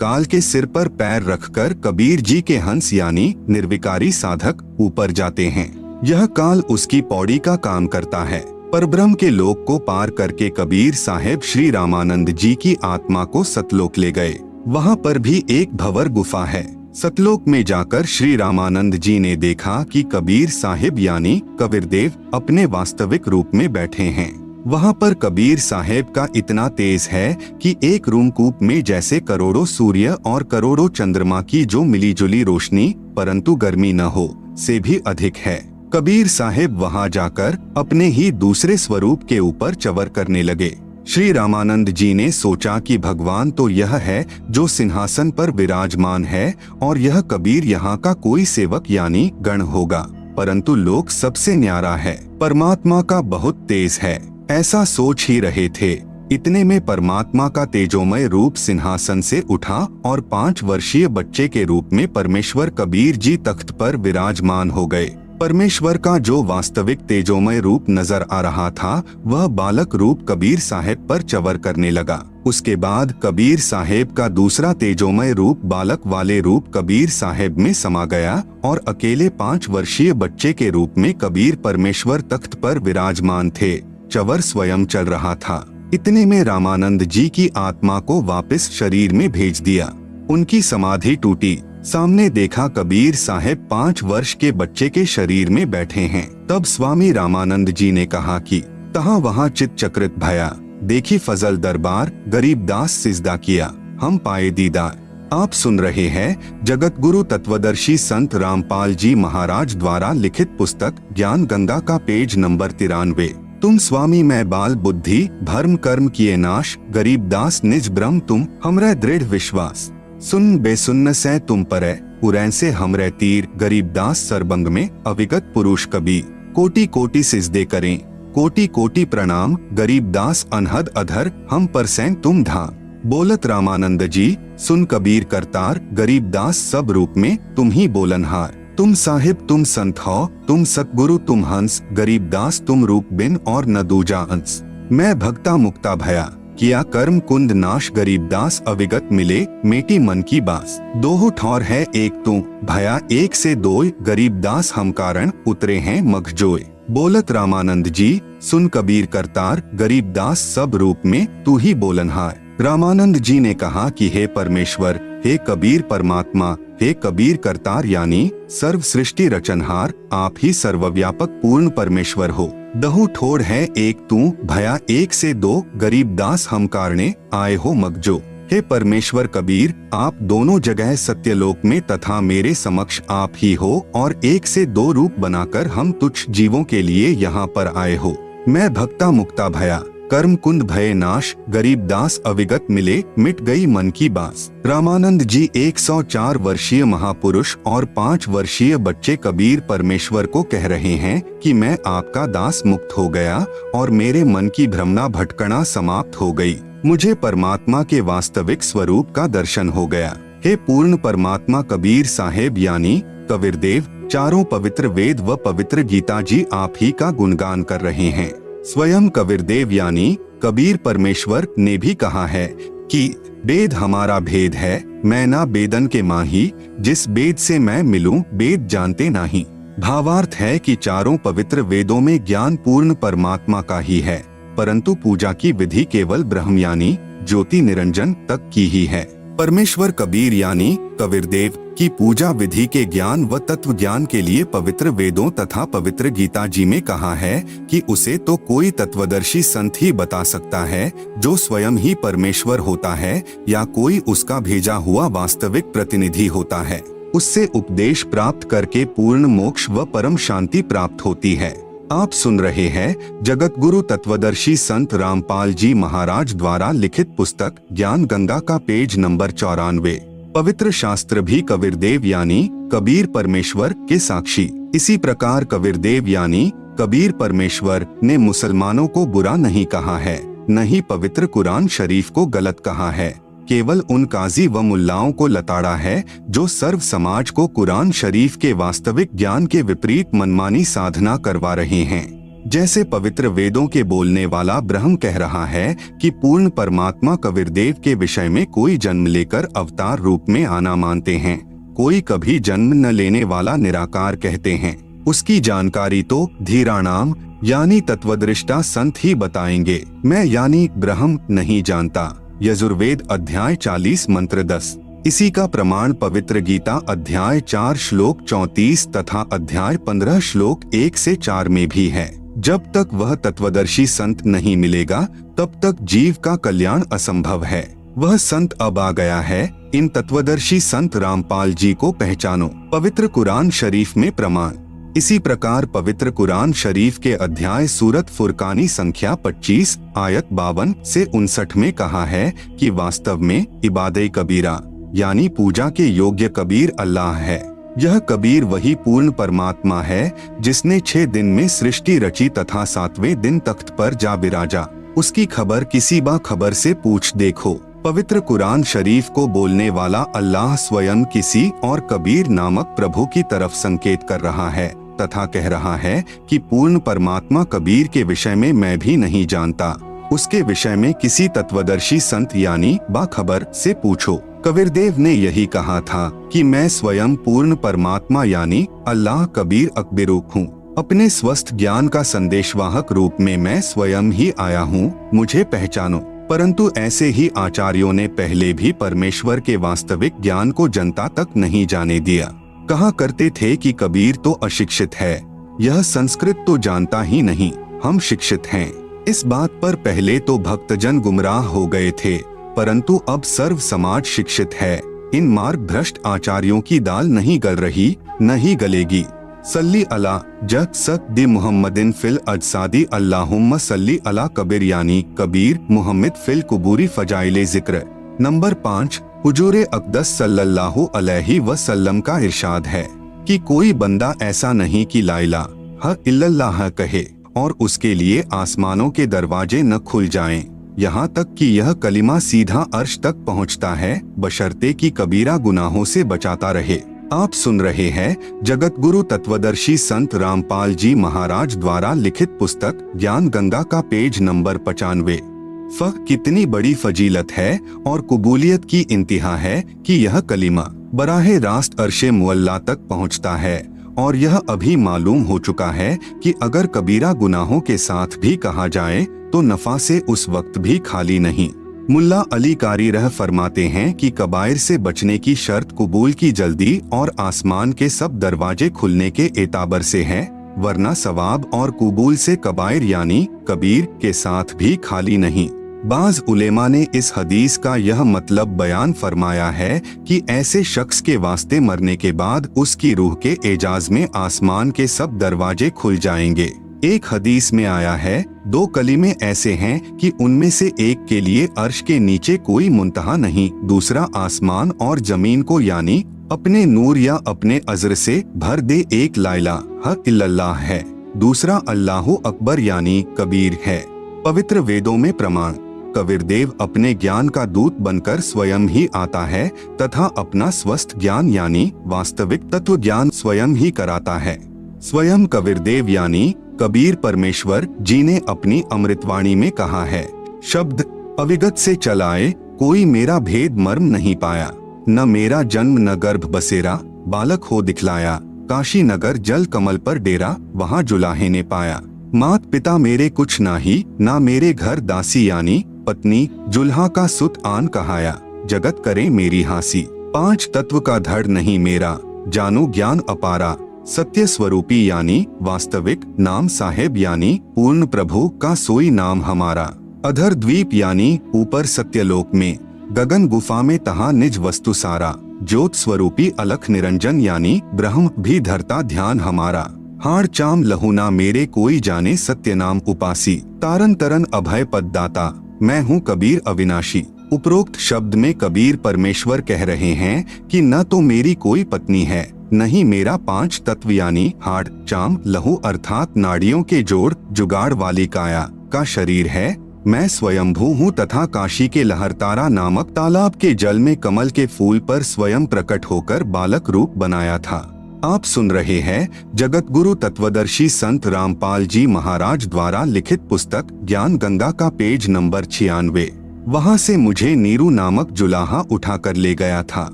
काल के सिर पर पैर रखकर कबीर जी के हंस यानी निर्विकारी साधक ऊपर जाते हैं। यह काल उसकी पौड़ी का काम करता है। परब्रह्म के लोक को पार करके कबीर साहेब श्री रामानंद जी की आत्मा को सतलोक ले गए। वहाँ पर भी एक भंवर गुफा है। सतलोक में जाकर श्री रामानंद जी ने देखा कि कबीर साहिब यानी कबीरदेव अपने वास्तविक रूप में बैठे हैं। वहाँ पर कबीर साहेब का इतना तेज है कि एक रूमकूप में जैसे करोड़ों सूर्य और करोड़ों चंद्रमा की जो मिलीजुली रोशनी परंतु गर्मी न हो से भी अधिक है। कबीर साहेब वहाँ जाकर अपने ही दूसरे स्वरूप के ऊपर चवर करने लगे। श्री रामानंद जी ने सोचा कि भगवान तो यह है जो सिंहासन पर विराजमान है और यह कबीर यहाँ का कोई सेवक यानी गण होगा, परंतु लोक सबसे न्यारा है, परमात्मा का बहुत तेज है, ऐसा सोच ही रहे थे। इतने में परमात्मा का तेजोमय रूप सिंहासन से उठा और 5 वर्षीय बच्चे के रूप में परमेश्वर कबीर जी तख्त पर विराजमान हो गए। परमेश्वर का जो वास्तविक तेजोमय रूप नजर आ रहा था, वह बालक रूप कबीर साहेब पर चवर करने लगा। उसके बाद कबीर साहेब का दूसरा तेजोमय रूप बालक वाले रूप कबीर साहेब में समा गया और अकेले 5 वर्षीय बच्चे के रूप में कबीर परमेश्वर तख्त पर विराजमान थे। चवर स्वयं चल रहा था। इतने में रामानंद जी की आत्मा को वापस शरीर में भेज दिया। उनकी समाधि टूटी। सामने देखा कबीर साहेब 5 वर्ष के बच्चे के शरीर में बैठे हैं। तब स्वामी रामानंद जी ने कहा कि तहाँ वहाँ चित चक्रित भया, देखी फजल दरबार, गरीबदास सिजदा किया, हम पाए दीदार। आप सुन रहे हैं जगत गुरु तत्वदर्शी संत रामपाल जी महाराज द्वारा लिखित पुस्तक ज्ञान गंगा का पेज नंबर 93। तुम स्वामी मैं बाल बुद्धि भर्म कर्म किए नाश, गरीबदास निज ब्रह्म तुम हमरे दृढ़ विश्वास। सुन बेसुन्न से तुम परै उरै से हमरे तीर, गरीबदास सरबंग में अविगत पुरुष कबीर। कोटि कोटि सिजदे करें, कोटि कोटि प्रणाम, गरीबदास अनहद अधर हम पर सैं तुम धाम। बोलत रामानंद जी सुन कबीर करतार, गरीबदास सब रूप में तुम ही बोलनहार। तुम साहिब तुम संत हो, तुम सतगुरु तुम हंस, गरीबदास तुम रूप बिन और न दूजा अंश। मैं भक्ता मुक्ता भया, किया कर्म कुंद नाश गरीबदास अविगत मिले मेटी मन की बास। दोहु ठौर है एक तू भया एक से दोय गरीबदास हम कारण उतरे हैं मखजोय। बोलत रामानंद जी सुन कबीर करतार गरीबदास सब रूप में तू ही बोलनहार। रामानंद जी ने कहा कि हे परमेश्वर, हे कबीर परमात्मा, हे कबीर करतार यानी सर्व सृष्टि रचनहार, आप ही सर्वव्यापक पूर्ण परमेश्वर हो। दहु ठोर है एक तू भया एक से दो गरीबदास हम कारणे आए हो मगजो। हे परमेश्वर कबीर, आप दोनों जगह सत्यलोक में तथा मेरे समक्ष आप ही हो और एक से दो रूप बनाकर हम तुच्छ जीवों के लिए यहाँ पर आए हो। मैं भक्ता मुक्ता भया कर्म कुंद भय नाश गरीबदास अविगत मिले मिट गई मन की बास। रामानंद जी 104 वर्षीय महापुरुष और 5 वर्षीय बच्चे कबीर परमेश्वर को कह रहे हैं कि मैं आपका दास मुक्त हो गया और मेरे मन की भ्रमना भटकना समाप्त हो गई। मुझे परमात्मा के वास्तविक स्वरूप का दर्शन हो गया। हे पूर्ण परमात्मा कबीर साहेब यानी कबीरदेव, चारों पवित्र वेद व पवित्र गीता जी आप ही का गुणगान कर रहे हैं। स्वयं कबीरदेव यानी कबीर परमेश्वर ने भी कहा है कि वेद हमारा भेद है, मैं ना बेदन के माही, जिस वेद से मैं मिलूं वेद जानते नहीं। भावार्थ है कि चारों पवित्र वेदों में ज्ञान पूर्ण परमात्मा का ही है, परंतु पूजा की विधि केवल ब्रह्म यानी ज्योति निरंजन तक की ही है। परमेश्वर कबीर यानी कबीरदेव की पूजा विधि के ज्ञान व तत्व ज्ञान के लिए पवित्र वेदों तथा पवित्र गीता जी में कहा है कि उसे तो कोई तत्वदर्शी संत ही बता सकता है जो स्वयं ही परमेश्वर होता है या कोई उसका भेजा हुआ वास्तविक प्रतिनिधि होता है। उससे उपदेश प्राप्त करके पूर्ण मोक्ष व परम शांति प्राप्त होती है। आप सुन रहे हैं जगत गुरु तत्वदर्शी संत रामपाल जी महाराज द्वारा लिखित पुस्तक ज्ञान गंगा का पेज नंबर 94। पवित्र शास्त्र भी कबीरदेव यानी कबीर परमेश्वर के साक्षी। इसी प्रकार कबीरदेव यानी कबीर परमेश्वर ने मुसलमानों को बुरा नहीं कहा है, न ही पवित्र कुरान शरीफ को गलत कहा है। केवल उन काजी व मुल्लाओं को लताड़ा है जो सर्व समाज को कुरान शरीफ के वास्तविक ज्ञान के विपरीत मनमानी साधना करवा रहे हैं। जैसे पवित्र वेदों के बोलने वाला ब्रह्म कह रहा है कि पूर्ण परमात्मा कबीरदेव के विषय में कोई जन्म लेकर अवतार रूप में आना मानते हैं, कोई कभी जन्म न लेने वाला निराकार कहते हैं। उसकी जानकारी तो धीराणाम यानी तत्वदृष्टा संत ही बताएंगे। मैं यानी ब्रह्म नहीं जानता। यजुर्वेद अध्याय 40 मंत्र 10। इसी का प्रमाण पवित्र गीता अध्याय 4 श्लोक 34 तथा अध्याय 15 श्लोक 1 से 4 में भी है। जब तक वह तत्वदर्शी संत नहीं मिलेगा तब तक जीव का कल्याण असंभव है। वह संत अब आ गया है। इन तत्वदर्शी संत रामपाल जी को पहचानो। पवित्र कुरान शरीफ में प्रमाण। इसी प्रकार पवित्र कुरान शरीफ के अध्याय सूरत फुरकानी संख्या 25 आयत 52 से 59 में कहा है कि वास्तव में इबादे कबीरा यानी पूजा के योग्य कबीर अल्लाह है। यह कबीर वही पूर्ण परमात्मा है जिसने 6 दिन में सृष्टि रची तथा 7वें दिन तख्त पर जा विराजा। उसकी खबर किसी बा खबर से पूछ देखो। पवित्र कुरान शरीफ को बोलने वाला अल्लाह स्वयं किसी और कबीर नामक प्रभु की तरफ संकेत कर रहा है तथा कह रहा है कि पूर्ण परमात्मा कबीर के विषय में मैं भी नहीं जानता। उसके विषय में किसी तत्वदर्शी संत यानी बाखबर से पूछो। कबीरदेव ने यही कहा था कि मैं स्वयं पूर्ण परमात्मा यानी अल्लाह कबीर अकबरूक हूँ। अपने स्वस्थ ज्ञान का संदेशवाहक रूप में मैं स्वयं ही आया हूँ, मुझे पहचानो। परंतु ऐसे ही आचार्यों ने पहले भी परमेश्वर के वास्तविक ज्ञान को जनता तक नहीं जाने दिया। कहा करते थे कि कबीर तो अशिक्षित है, यह संस्कृत तो जानता ही नहीं, हम शिक्षित हैं। इस बात पर पहले तो भक्तजन गुमराह हो गए थे, परंतु अब सर्व समाज शिक्षित है। इन मार्ग भ्रष्ट आचार्यों की दाल नहीं गल रही, न ही गलेगी। सल्ली अला जग सक दी मुहम्मदिन फिल अजसादी अल्लाहुम्मा सल्ली अला कबीर यानी कबीर मुहम्मद फिल कुबूरी फजाइले जिक्र। नंबर 5 हुजूरे अक़दस सल्लल्लाहु अलैहि वसल्लम का इरशाद है कि कोई बंदा ऐसा नहीं कि ला इलाहा इल्लल्लाह कहे और उसके लिए आसमानों के दरवाजे न खुल जाएं, यहाँ तक कि यह कलिमा सीधा अर्श तक पहुँचता है, बशर्ते कि कबीरा गुनाहों से बचाता रहे। आप सुन रहे हैं जगत गुरु तत्वदर्शी संत रामपाल जी महाराज द्वारा लिखित पुस्तक ज्ञान गंगा का पेज नंबर 95। फ कितनी बड़ी फजीलत है और कबूलियत की इंतहा है कि यह कलीमा बराहे रास्त अर्शे मुअल्ला तक पहुंचता है, और यह अभी मालूम हो चुका है कि अगर कबीरा गुनाहों के साथ भी कहा जाए तो नफा से उस वक्त भी खाली नहीं। मुल्ला अली कारी रह फरमाते हैं कि कबायर से बचने की शर्त कबूल की जल्दी और आसमान के सब दरवाजे खुलने के एताबर से है, वरना सवाब और कबूल से कबायर यानी कबीर के साथ भी खाली नहीं। बाज उलेमा ने इस हदीस का यह मतलब बयान फरमाया है कि ऐसे शख्स के वास्ते मरने के बाद उसकी रूह के एजाज में आसमान के सब दरवाजे खुल जाएंगे। एक हदीस में आया है, 2 कलीमे ऐसे हैं कि उनमें से एक के लिए अर्श के नीचे कोई मुंतहा नहीं, दूसरा आसमान और जमीन को यानी अपने नूर या अपने अज़र से भर दे। एक ला इलाहा इल्लल्लाह है, दूसरा अल्लाहु अकबर यानी कबीर है। पवित्र वेदों में प्रमाण, कबीरदेव अपने ज्ञान का दूत बनकर स्वयं ही आता है तथा अपना स्वस्थ ज्ञान यानी वास्तविक तत्व ज्ञान स्वयं ही कराता है। स्वयं कबीरदेव यानी कबीर परमेश्वर जी ने अपनी अमृतवाणी में कहा है, शब्द अविगत से चलाए कोई मेरा भेद मर्म नहीं पाया, न मेरा जन्म न गर्भ बसेरा, बालक हो दिखलाया, काशी नगर जल कमल पर डेरा, वहाँ जुलाहे ने पाया। मात पिता मेरे कुछ नाही, ना मेरे घर दासी यानी पत्नी, जुल्हा का सुत आन कहाया, जगत करे मेरी हासी। 5 तत्व का धड़ नहीं मेरा, जानो ज्ञान अपारा, सत्य स्वरूपी यानी वास्तविक, नाम साहेब यानी पूर्ण प्रभु का सोई नाम हमारा। अधर द्वीप यानी ऊपर सत्यलोक में, गगन गुफा में तहा निज वस्तु सारा, ज्योत स्वरूपी अलख निरंजन यानी ब्रह्म भी धरता ध्यान हमारा। हाड़ चाम लहुना मेरे कोई जाने सत्य नाम उपासी, तारन तरन अभय पद दाता, मैं हूँ कबीर अविनाशी। उपरोक्त शब्द में कबीर परमेश्वर कह रहे हैं कि न तो मेरी कोई पत्नी है, नहीं मेरा 5 तत्व यानी हाड़ चाम लहू अर्थात नाड़ियों के जोड़ जुगाड़ वाली काया का शरीर है। मैं स्वयंभू हूँ तथा काशी के लहरतारा नामक तालाब के जल में कमल के फूल पर स्वयं प्रकट होकर बालक रूप बनाया था। आप सुन रहे हैं जगत गुरु तत्वदर्शी संत रामपाल जी महाराज द्वारा लिखित पुस्तक ज्ञान गंगा का पेज नंबर 96। वहाँ से मुझे नीरू नामक जुलाहा उठाकर ले गया था,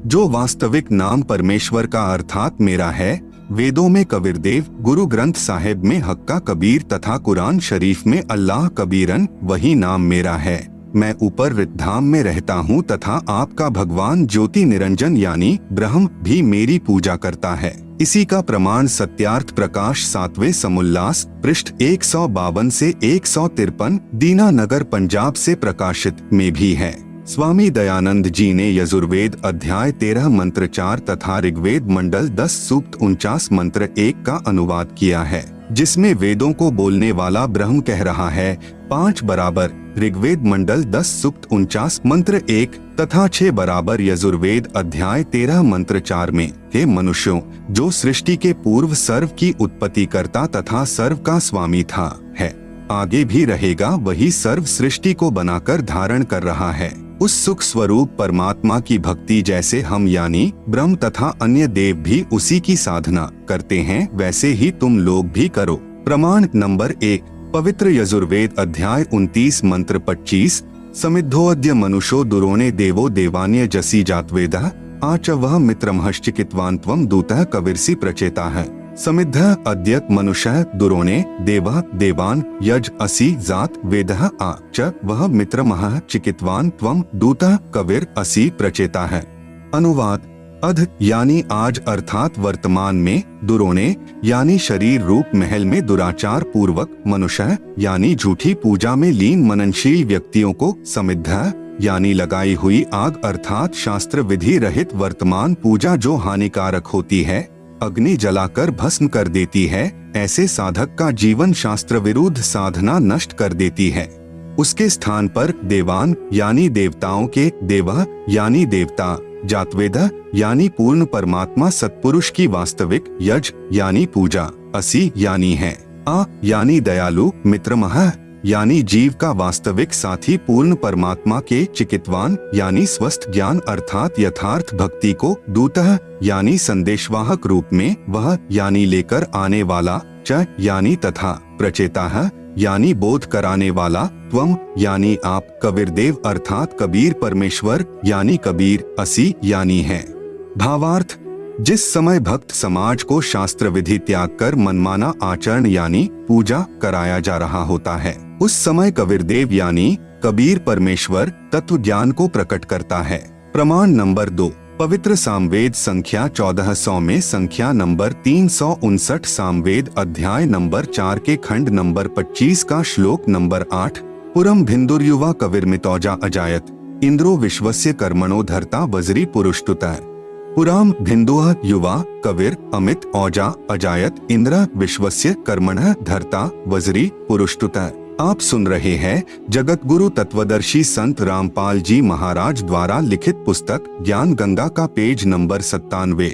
जो वास्तविक नाम परमेश्वर का अर्थात मेरा है। वेदों में कबीरदेव, गुरु ग्रंथ साहिब में हक्का कबीर तथा कुरान शरीफ में अल्लाह कबीरन वही नाम मेरा है। मैं ऊपर रिद्धाम में रहता हूँ तथा आपका भगवान ज्योति निरंजन यानी ब्रह्म भी मेरी पूजा करता है। इसी का प्रमाण सत्यार्थ प्रकाश 7वें समुल्लास पृष्ठ 152 से 153 दीनानगर पंजाब से प्रकाशित में भी है। स्वामी दयानंद जी ने यजुर्वेद अध्याय 13 मंत्र 4 तथा ऋग्वेद मंडल 10 सूक्त 49 मंत्र 1 का अनुवाद किया है, जिसमें वेदों को बोलने वाला ब्रह्म कह रहा है 5 बराबर ऋग्वेद मंडल 10 सूक्त 49 मंत्र 1 तथा 6 बराबर यजुर्वेद अध्याय 13 मंत्र 4 में हे मनुष्यों, जो सृष्टि के पूर्व सर्व की उत्पत्ति करता तथा सर्व का स्वामी था, है, आगे भी रहेगा, वही सर्व सृष्टि को बनाकर धारण कर रहा है। उस सुख स्वरूप परमात्मा की भक्ति जैसे हम यानी ब्रह्म तथा अन्य देव भी उसी की साधना करते हैं, वैसे ही तुम लोग भी करो। प्रमाण नंबर 1 पवित्र यजुर्वेद अध्याय 29 मंत्र 25 समिद्धोऽद्य मनुष्यो दुरोणे देवो देवान्य जसी जातवेदः आच वह मित्रमहश्चिकित्वान् त्वं दूतः कविर्सि प्रचेताः। समिद्ध अद्य मनुष्य दुरोणे देवः देवान यज असि जात वेदः आ च वह मित्रमः चिकित्वान त्वं दूतः कविर असि प्रचेता है। अनुवाद अध यानी आज अर्थात वर्तमान में, दुरोणे यानी शरीर रूप महल में दुराचार पूर्वक, मनुष्य यानी झूठी पूजा में लीन मननशील व्यक्तियों को, समिद्ध यानी लगाई हुई आग अर्थात शास्त्र विधि रहित वर्तमान पूजा जो हानिकारक होती है, अग्नि जलाकर भस्म कर देती है, ऐसे साधक का जीवन शास्त्र विरुद्ध साधना नष्ट कर देती है। उसके स्थान पर देवान यानी देवताओं के, देवः यानी देवता, जातवेद यानी पूर्ण परमात्मा सत्पुरुष की वास्तविक, यज यानी पूजा, असि यानी है, आ यानी दयालु, मित्रमः यानी जीव का वास्तविक साथी पूर्ण परमात्मा के, चिकित्वान यानी स्वस्थ ज्ञान अर्थात यथार्थ भक्ति को, दूतः यानी संदेशवाहक रूप में, वह यानी लेकर आने वाला, च यानी तथा, प्रचेताः यानी बोध कराने वाला, त्वम यानी आप, कबीरदेव अर्थात कबीर परमेश्वर यानी कबीर, असी यानी है। भावार्थ, जिस समय भक्त समाज को शास्त्र विधि त्याग कर मनमाना आचरण यानी पूजा कराया जा रहा होता है, उस समय कबीरदेव यानी कबीर परमेश्वर तत्व ज्ञान को प्रकट करता है। प्रमाण नंबर 2, पवित्र सामवेद संख्या 1400 में संख्या नंबर 359, सामवेद अध्याय नंबर 4 के खंड नंबर 25 का श्लोक नंबर 8, पुरम भिन्दुर्युवा कविर्मितौजा अजायत, इंद्रो विश्वस्य कर्मणो धर्ता वज्री पुरुषतुतः। पुराम भिन्दुः युवा कविर अमित औजा अजायत, इंद्र विश्वस्य कर्मणः धर्ता वज्री पुरुषतुतः। आप सुन रहे हैं जगत गुरु तत्वदर्शी संत रामपाल जी महाराज द्वारा लिखित पुस्तक ज्ञान गंगा का पेज नंबर 97।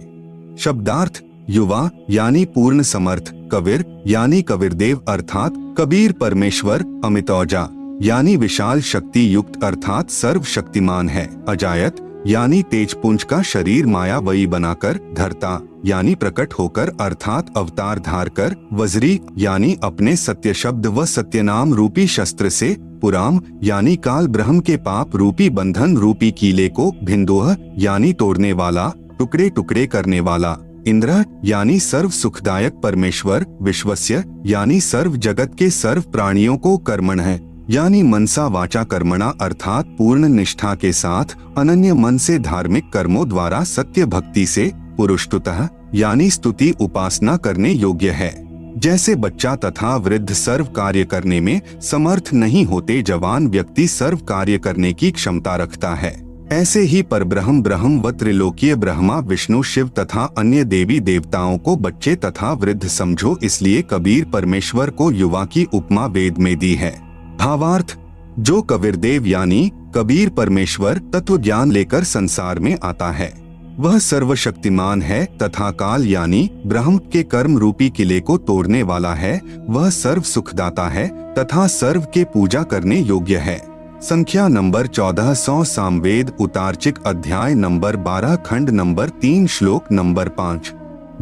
शब्दार्थ, युवा यानी पूर्ण समर्थ, कबीर यानी कबीरदेव अर्थात कबीर परमेश्वर, अमितौजा यानी विशाल शक्ति युक्त अर्थात सर्वशक्तिमान है, अजायत यानी तेजपुंज का शरीर मायावयी बनाकर, धरता यानी प्रकट होकर अर्थात अवतार धार कर, वज्री यानी अपने सत्य शब्द व सत्य नाम रूपी शस्त्र से, पुराम यानी काल ब्रह्म के पाप रूपी बंधन रूपी कीले को, भिन्दुः यानी तोड़ने वाला, टुकड़े टुकड़े करने वाला, इंद्र यानी सर्व सुखदायक परमेश्वर, विश्वस्य यानी सर्व जगत के सर्व प्राणियों को, कर्मण है यानी मनसा वाचा कर्मणा अर्थात पूर्ण निष्ठा के साथ अनन्य मन से धार्मिक कर्मों द्वारा सत्य भक्ति से, पुरुषतुतः यानी स्तुति उपासना करने योग्य है। जैसे बच्चा तथा वृद्ध सर्व कार्य करने में समर्थ नहीं होते, जवान व्यक्ति सर्व कार्य करने की क्षमता रखता है, ऐसे ही परब्रह्म ब्रह्म व त्रिलोकीय ब्रह्मा विष्णु शिव तथा अन्य देवी देवताओं को बच्चे तथा वृद्ध समझो, इसलिए कबीर परमेश्वर को युवा की उपमा वेद में दी है। भावार्थ, जो कबीरदेव यानी कबीर परमेश्वर तत्व ज्ञान लेकर संसार में आता है, वह सर्वशक्तिमान है तथा काल यानी ब्रह्म के कर्म रूपी किले को तोड़ने वाला है, वह सर्व सुखदाता है तथा सर्व के पूजा करने योग्य है। संख्या नंबर 1400 सामवेद उतार्चिक अध्याय नंबर 12 खंड नंबर 3 श्लोक नंबर 5।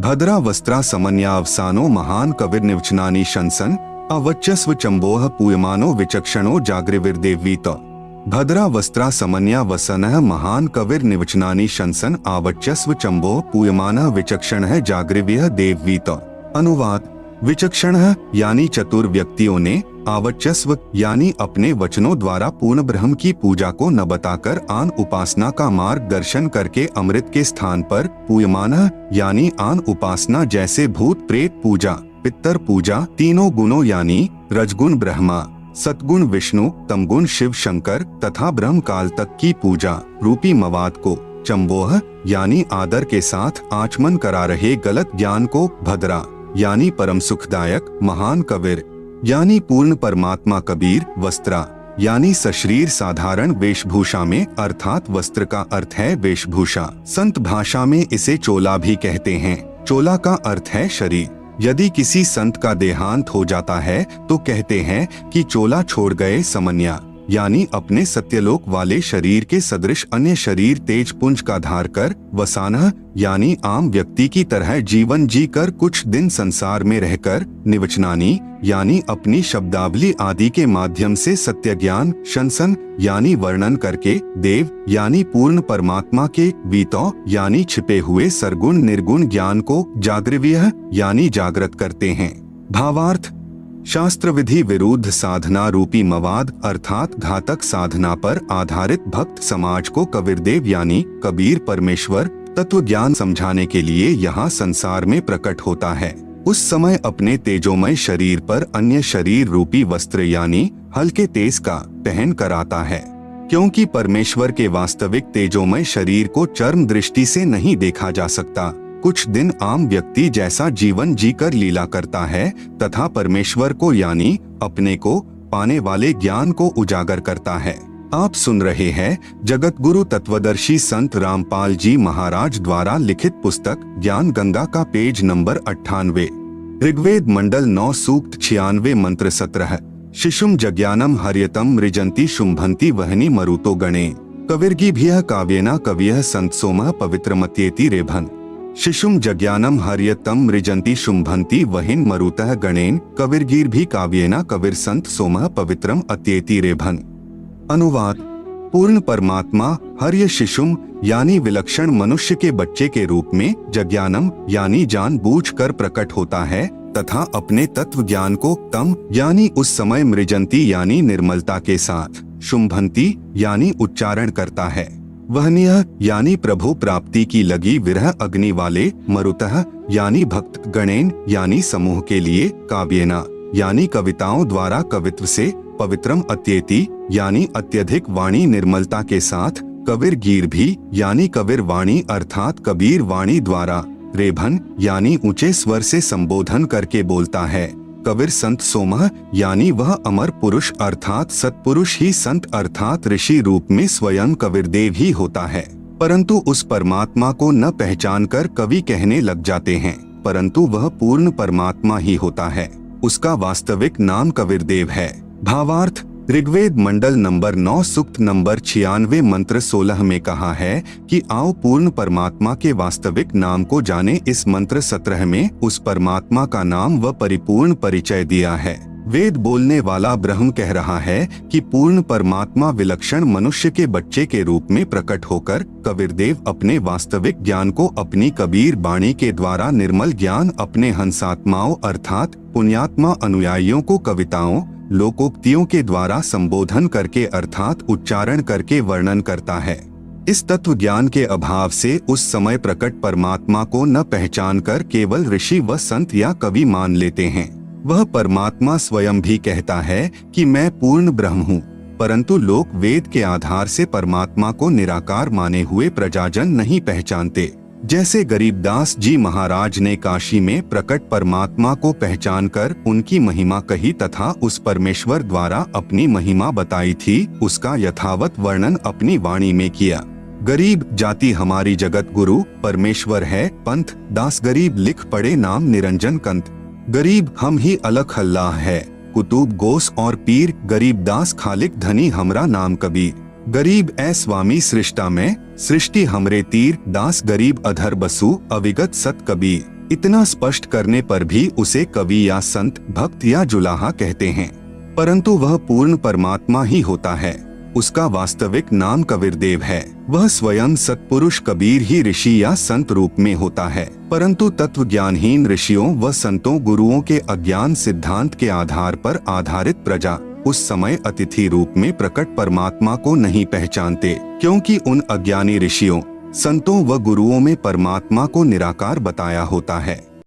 भद्रा वस्त्रा समन्यावसानो महान कविर्निवचनानि शंसन, अवच्यस्व चंबोह पूयमानो विचक्षणो जागृविर्देवीत। भद्रा वस्त्रा समन्या वसनः महान कविर्निवचनानि शंसन, आवच्यस्व चंबोह पूयमानः विचक्षणः जागृव्यः देववीत। अनुवाद, विचक्षण यानी चतुर व्यक्तियों ने, आवच्यस्व यानी अपने वचनों द्वारा पूर्ण ब्रह्म की पूजा को न बताकर आन उपासना का मार्गदर्शन करके अमृत के स्थान पर, पूयमानः यानी आन उपासना जैसे भूत प्रेत पूजा, पितर पूजा, तीनों गुणों यानी रजगुण ब्रह्मा, सतगुण विष्णु, तमगुण शिव शंकर तथा ब्रह्म काल तक की पूजा रूपी मवाद को, चंबोह यानी आदर के साथ आचमन करा रहे गलत ज्ञान को, भद्रा यानी परम सुखदायक महान कबीर यानी पूर्ण परमात्मा कबीर, वस्त्रा यानी सशरीर साधारण वेशभूषा में अर्थात वस्त्र का अर्थ है वेशभूषा, संत भाषा में इसे चोला भी कहते हैं। चोला का अर्थ है शरीर। यदि किसी संत का देहांत हो जाता है तो कहते हैं कि चोला छोड़ गए समन्या, यानी अपने सत्यलोक वाले शरीर के सदृश अन्य शरीर तेज पुंज का धार कर, वसानह यानी आम व्यक्ति की तरह जीवन जी कर कुछ दिन संसार में रहकर, निवचनानी यानी अपनी शब्दावली आदि के माध्यम से सत्य ज्ञान, शंसन यानी वर्णन करके, देव यानी पूर्ण परमात्मा के, वीतो यानी छिपे हुए सरगुण निर्गुण ज्ञान को, जागृव्यः यानी जागृत करते हैं। भावार्थ, शास्त्र विधि विरुद्ध साधना रूपी मवाद अर्थात घातक साधना पर आधारित भक्त समाज को कबीरदेव यानी कबीर परमेश्वर तत्व ज्ञान समझाने के लिए यहाँ संसार में प्रकट होता है। उस समय अपने तेजोमय शरीर पर अन्य शरीर रूपी वस्त्र यानी हल्के तेज का पहन कर आता है, क्योंकि परमेश्वर के वास्तविक तेजोमय शरीर को चर्म दृष्टि से नहीं देखा जा सकता। कुछ दिन आम व्यक्ति जैसा जीवन जीकर लीला करता है तथा परमेश्वर को यानी अपने को पाने वाले ज्ञान को उजागर करता है। आप सुन रहे हैं जगत गुरु तत्वदर्शी संत रामपाल जी महाराज द्वारा लिखित पुस्तक ज्ञान गंगा का पेज नंबर 98। ऋग्वेद मंडल 9 सूक्त 96 मंत्र 17। शिशुम जज्ञानम हर्यतम मृजंती शुंभंती वहनी मरुतो गणे कविर्गिभ्यः काव्येना कवियः संत सोमः पवित्रमत्येति रेभन। शिशुम जज्ञानम हर्यतम मृजंती शुंभंती वहिन मरुतः गणेन कविर्गीर भी काव्येना कविर संत सोमः पवित्रम अत्येति रेभन। अनुवाद। पूर्ण परमात्मा हर्य शिशुम यानी विलक्षण मनुष्य के बच्चे के रूप में जज्ञानम यानी जानबूझकर प्रकट होता है तथा अपने तत्व ज्ञान को तम यानी उस समय मृजंती यानी निर्मलता के साथ, शुंभंती यानी उच्चारण करता है, वहनीय यानी प्रभु प्राप्ति की लगी विरह अग्नि वाले, मरुतः यानी भक्त, गणेन यानी समूह के लिए, काव्येना यानी कविताओं द्वारा कवित्व से, पवित्रम अत्येति यानी अत्यधिक वाणी निर्मलता के साथ, कबीर गीर भी यानी कबीर वाणी अर्थात कबीर वाणी द्वारा, रेभन यानी ऊंचे स्वर से संबोधन करके बोलता है, कबीर संत सोमः यानी वह अमर पुरुष अर्थात सत्पुरुष ही संत अर्थात ऋषि रूप में स्वयं कबीरदेव ही होता है। परंतु उस परमात्मा को न पहचानकर कवि कहने लग जाते हैं, परंतु वह पूर्ण परमात्मा ही होता है। उसका वास्तविक नाम कबीरदेव है। भावार्थ। ऋग्वेद मंडल नंबर 9 सूक्त नंबर 96 मंत्र 16 में कहा है कि आओ पूर्ण परमात्मा के वास्तविक नाम को जाने। इस मंत्र 17 में उस परमात्मा का नाम व परिपूर्ण परिचय दिया है। वेद बोलने वाला ब्रह्म कह रहा है कि पूर्ण परमात्मा विलक्षण मनुष्य के बच्चे के रूप में प्रकट होकर कबीरदेव अपने वास्तविक ज्ञान को अपनी कबीर वाणी के द्वारा निर्मल ज्ञान अपने हंसात्माओं अर्थात पुण्यात्मा अनुयायियों को कविताओं लोकोक्तियों के द्वारा संबोधन करके अर्थात उच्चारण करके वर्णन करता है। इस तत्व ज्ञान के अभाव से उस समय प्रकट परमात्मा को न पहचान कर केवल ऋषि व संत या कवि मान लेते हैं। वह परमात्मा स्वयं भी कहता है कि मैं पूर्ण ब्रह्म हूँ, परंतु लोक वेद के आधार से परमात्मा को निराकार माने हुए प्रजाजन नहीं पहचानते। जैसे गरीबदास जी महाराज ने काशी में प्रकट परमात्मा को पहचानकर उनकी महिमा कही तथा उस परमेश्वर द्वारा अपनी महिमा बताई थी, उसका यथावत वर्णन अपनी वाणी में किया। गरीब जाति हमारी जगत गुरु परमेश्वर है पंथ, दास गरीब लिख पड़े नाम निरंजन कंत। गरीब हम ही अलख अल्लाह है, कुतुब गोस और पीर, गरीब दास खालिक धनी हमरा नाम कबीर। गरीब ऐ स्वामी सृष्टा में, सृष्टि हमरे तीर, दास गरीब अधर बसु अविगत सत कबीर। इतना स्पष्ट करने पर भी उसे कवि या संत, भक्त या जुलाहा कहते हैं, परंतु वह पूर्ण परमात्मा ही होता है। उसका वास्तविक नाम कबीरदेव है। वह स्वयं सत्पुरुष कबीर ही ऋषि या संत रूप में होता है, परंतु तत्व ज्ञानहीन ऋषियों व संतों गुरुओं के अज्ञान सिद्धांत के आधार पर आधारित प्रजा उस समय अतिथि रूप में प्रकट परमात्मा को नहीं पहचानते, क्योंकि उन अज्ञानी ऋषियों संतों व गुरुओं में परमात्मा को निराकार बताया होता है।